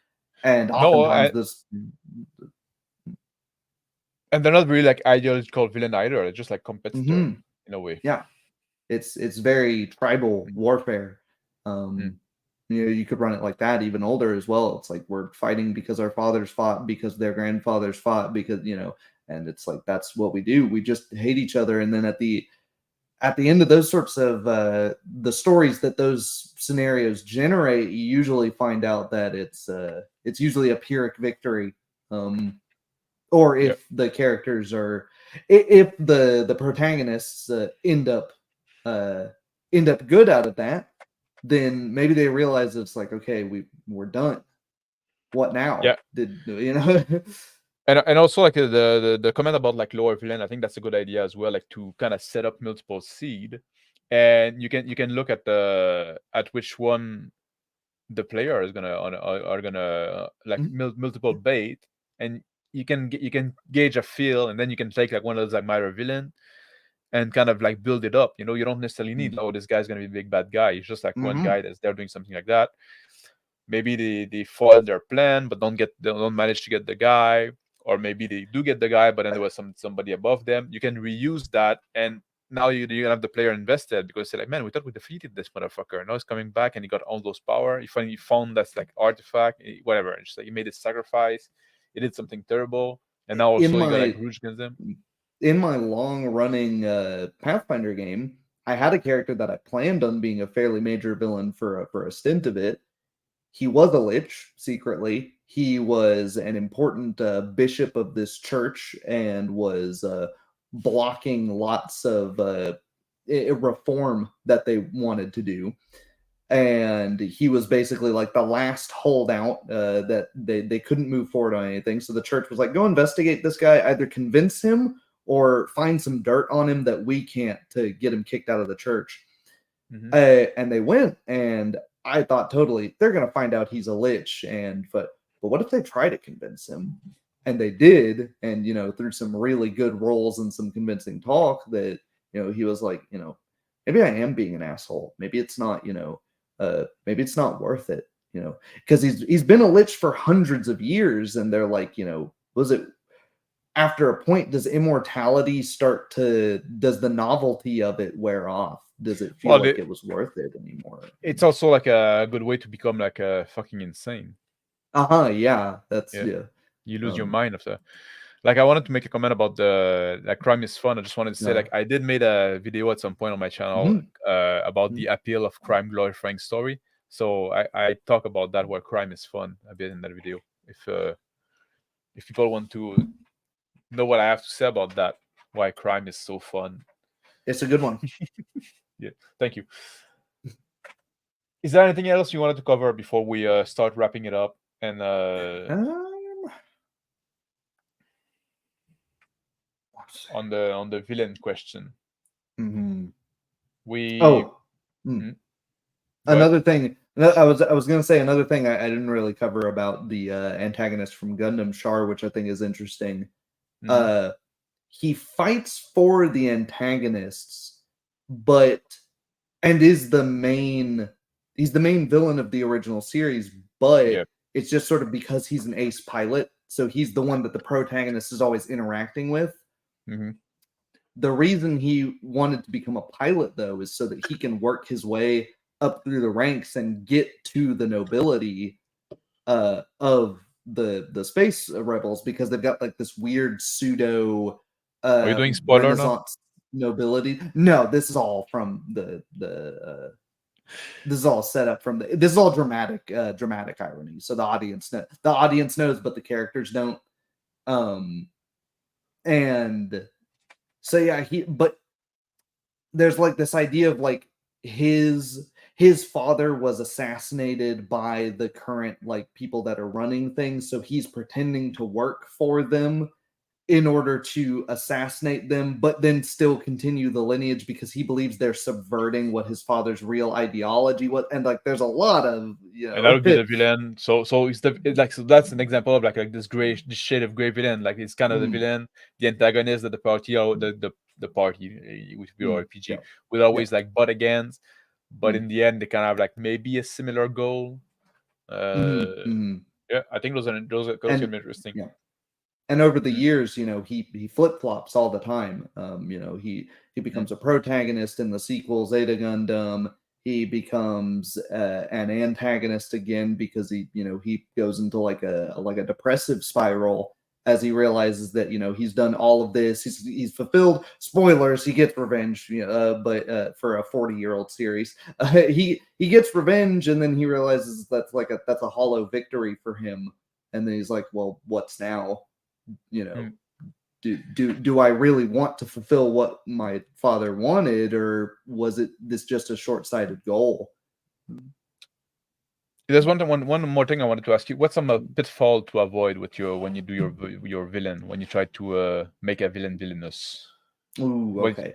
and No, oftentimes this. and they're not really like ideological villain either. They're just like competitor Mhm, in a way. yeah, it's very tribal warfare. Mm. Um, you could run it like that, even older as well. It's like we're fighting because our fathers fought, because their grandfathers fought, because and it's like that's what we do. We just hate each other, and then at the end of those sorts of the stories that those scenarios generate, you usually find out that it's usually a Pyrrhic victory. Or Yeah, if the characters are if the protagonists uh, end up good out of that, then maybe they realize it's like, okay, we're done. What yeah. now? Did you know? And also like the comment about like lower villain, I think that's a good idea as well, like to kind of set up multiple seed, and you can look at the at which one the player is gonna are gonna like multiple bait, and you can gauge a feel, and then you can take like one of those like minor villain and kind of like build it up. You don't necessarily need, oh, this guy's gonna be a big bad guy. It's just like one Mm-hmm. guy that's there doing something like that. Maybe they foil their plan but don't manage to get the guy, or maybe they do get the guy but then there was somebody above them. You can reuse that, and now you have the player invested because they're like, man, we thought we defeated this motherfucker, now he's coming back and he got all those power. He finally found that's like artifact, whatever, and just like he made a sacrifice, he did something terrible, and now In also you got like my grudge against them. in my long running Pathfinder game, I had a character that I planned on being a fairly major villain for a stint of it. He was a lich secretly. He was an important bishop of this church and was blocking lots of reform that they wanted to do. And he was basically like the last holdout that they couldn't move forward on anything. So the church was like, go investigate this guy, either convince him or find some dirt on him that we can't to get him kicked out of the church. Hmm. And they went, and I thought totally they're gonna find out he's a lich, and but what if they try to convince him? And they did, and through some really good rolls and some convincing talk, that he was like, maybe I am being an asshole. Maybe it's not, maybe it's not worth it, because he's been a lich for hundreds of years, and they're like, was it after a point, does immortality does the novelty of it wear off? Does it feel Well, like it was worth it anymore? it's also like a good way to become like a fucking insane. Uh-huh, yeah, that's Yeah, yeah. you lose your Um, mind after. Like, I wanted to make a comment about the like crime is fun. I just wanted to say, uh, like, I did made a video at some point on my channel mhm, about mhm. the appeal of crime glorifying story. So I talk about that, where crime is fun, a bit in that video. If people want to know what I have to say about that, why crime is so fun. It's a good one. Yeah, thank you. Is there anything else you wanted to cover before we start wrapping it up? And Um, on the villain question, mhm. we Oh, mm. hmm, go ahead. Another thing. I was gonna say another thing I didn't really cover about the antagonist from Gundam Char, which I think is interesting. Hmm. Uh, he fights for the antagonists, but and he's the main villain of the original series, but Yeah. it's just sort of because he's an ace pilot, so he's the one that the protagonist is always interacting with. Hmm. The reason he wanted to become a pilot, though, is so that he can work his way up through the ranks and get to the nobility of the space rebels, because they've got like this weird pseudo Are you doing spoiler now? Renaissance nobility. No, this is all from this is all set up from this is all dramatic irony. So the audience knows, but the characters don't. Um, and so yeah, but there's like this idea of like his father was assassinated by the current like people that are running things, so he's pretending to work for them in order to assassinate them, but then still continue the lineage because he believes they're subverting what his father's real ideology was. And like there's a lot of, And that would be the villain. So like so that's an example of like this shade of gray villain. Like it's kind of the villain, the antagonist that the party or the party with your RPG yeah, will always like butt against. But mm, in the end, they kind of have like maybe a similar goal. Yeah, I think those can and be interesting. yeah. And over the Mm, years, he flip flops all the time. He mm, becomes a protagonist in the sequel Zeta Gundam. He becomes an antagonist again because he goes into like a depressive spiral as he realizes that he's done all of this. He's fulfilled. Spoilers: he gets revenge. But for a 40-year-old series, he gets revenge, and then he realizes that's a hollow victory for him. And then he's like, well, what's now? you know mm. do I really want to fulfill what my father wanted, or was it this just a short-sighted goal? There's one more thing I wanted to ask you. What's some pitfall to avoid with your when you do your villain when you try to make a villain villainous? Ooh, What? okay.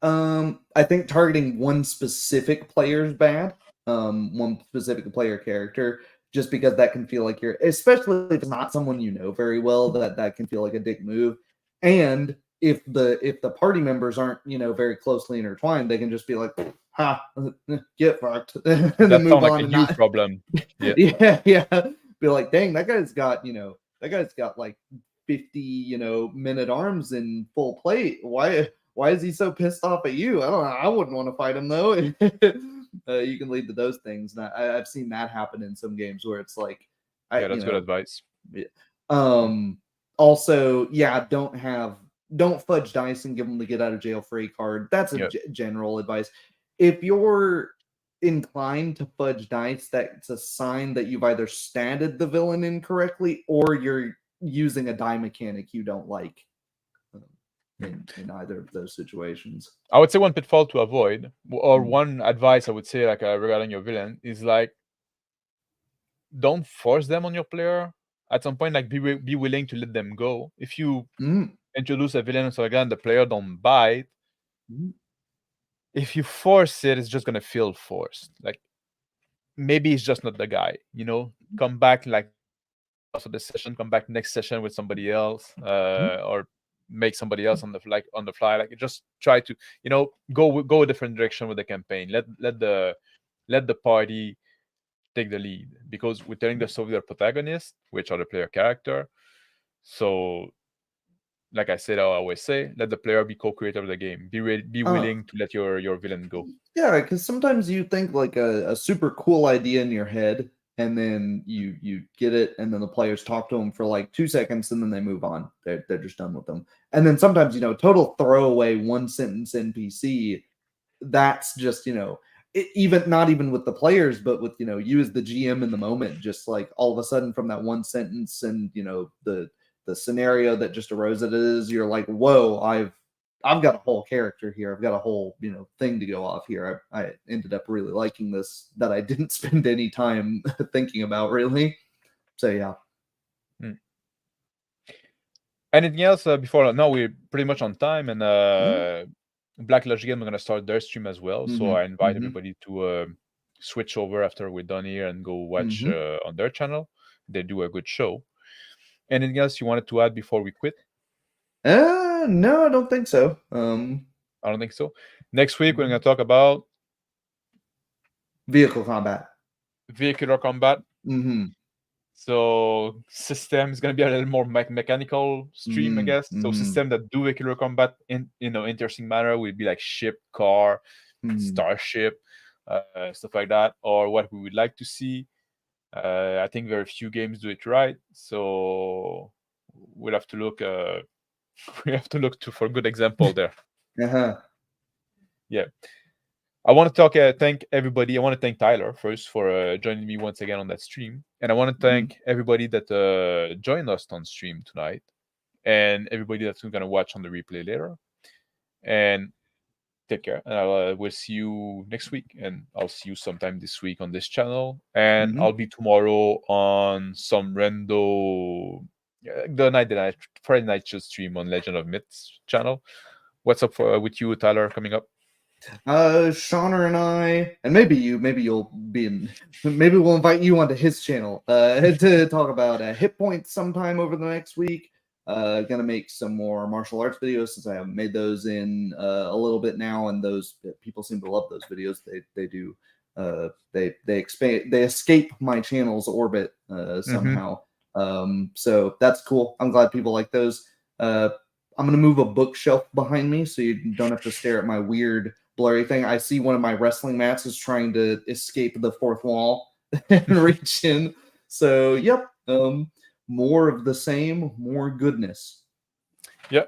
I think targeting one specific player is bad. One specific player character, just because that can feel like you're, especially if it's not someone you know very well, that can feel like a dick move. And if the party members aren't very closely intertwined, they can just be like, "Ha, get fucked," and then That move sounds like on a and you not. problem. Yeah, Yeah. Be like, dang, that guy's got like 50 men at arms in full plate. Why is he so pissed off at you? I don't know. I wouldn't want to fight him though. You can lead to those things. And I've seen that happen in some games where it's like, I yeah, you that's good know, advice. yeah. Mm, Also, yeah, don't fudge dice and give them the get out of jail free card. That's a yeah. general advice. If you're inclined to fudge dice, that's a sign that you've either statted the villain incorrectly or you're using a die mechanic you don't like. um, Mm. in either of those situations. I would say one pitfall to avoid, or Mm. one advice I would say like regarding your villain is like don't force them on your player. At some point, like be willing to let them go. If you Mm. introduce a villain so again the player don't bite, Mm. if you force it, it's just gonna feel forced. Like maybe he's just not the guy. Come back like after the session, come back next session with somebody else, Mm. or make somebody else on the fly. Like just try to go a different direction with the campaign. Let the party take the lead because we're telling the story of the protagonist, which are the player character. So, like I said, I always say, let the player be co-creator of the game. Be Uh, willing to let your villain go. yeah, because sometimes you think like a super cool idea in your head, and then you get it, and then the players talk to them for like 2 seconds, and then they move on. They're just done with them. And then sometimes total throwaway one sentence NPC. That's just even not even with the players, but with you as the GM in the moment, just like all of a sudden from that one sentence and the scenario that just arose as it is, you're like, whoa, I've got a whole character here. I've got a whole thing to go off here. I ended up really liking this that I didn't spend any time thinking about really. So yeah. Mm. Anything else before? No, we're pretty much on time, and Mm-hmm. Black Logic Game are gonna start their stream as well. So I invite Mm-hmm. everybody to switch over after we're done here and go watch Mm-hmm. on their channel. They do a good show. Anything else you wanted to add before we quit? No, I don't think so. I don't think so. Next week we're gonna talk about Vehicle combat. vehicular combat. Mm-hmm. So system is gonna be a little more mechanical stream, I guess. So Mm-hmm. system that do vehicular combat in interesting manner would be like ship, car, starship, stuff like that, or what we would like to see. I think very few games do it right, so we'll have to look. We have to look for good example there. Uh-huh. Yeah. I want to thank everybody. I want to thank Tyler first for joining me once again on that stream, and I want to Mm-hmm. thank everybody that joined us on stream tonight, and everybody that's going to watch on the replay later. And take care, and we'll see you next week, and I'll see you sometime this week on this channel, and Mm-hmm. I'll be tomorrow on some rando the night that I Friday night just stream on Legend of Myths channel. What's up with you, Tyler, coming up? Shauna and I, and maybe you'll be in, maybe we'll invite you onto his channel to talk about hit points sometime over the next week. Gonna make some more martial arts videos since I haven't made those in a little bit now, and those people seem to love those videos. They do. They expand. They escape my channel's orbit somehow. So that's cool. I'm glad people like those. I'm gonna move a bookshelf behind me so you don't have to stare at my weird blurry thing. I see one of my wrestling mats is trying to escape the fourth wall and reach in. So, yep, more of the same, more goodness. Yeah,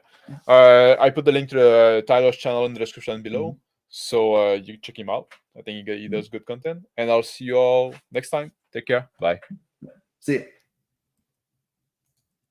I put the link to Tyler's channel in the description below, so you check him out. I think he does good content, and I'll see you all next time. Take care. Bye. See ya.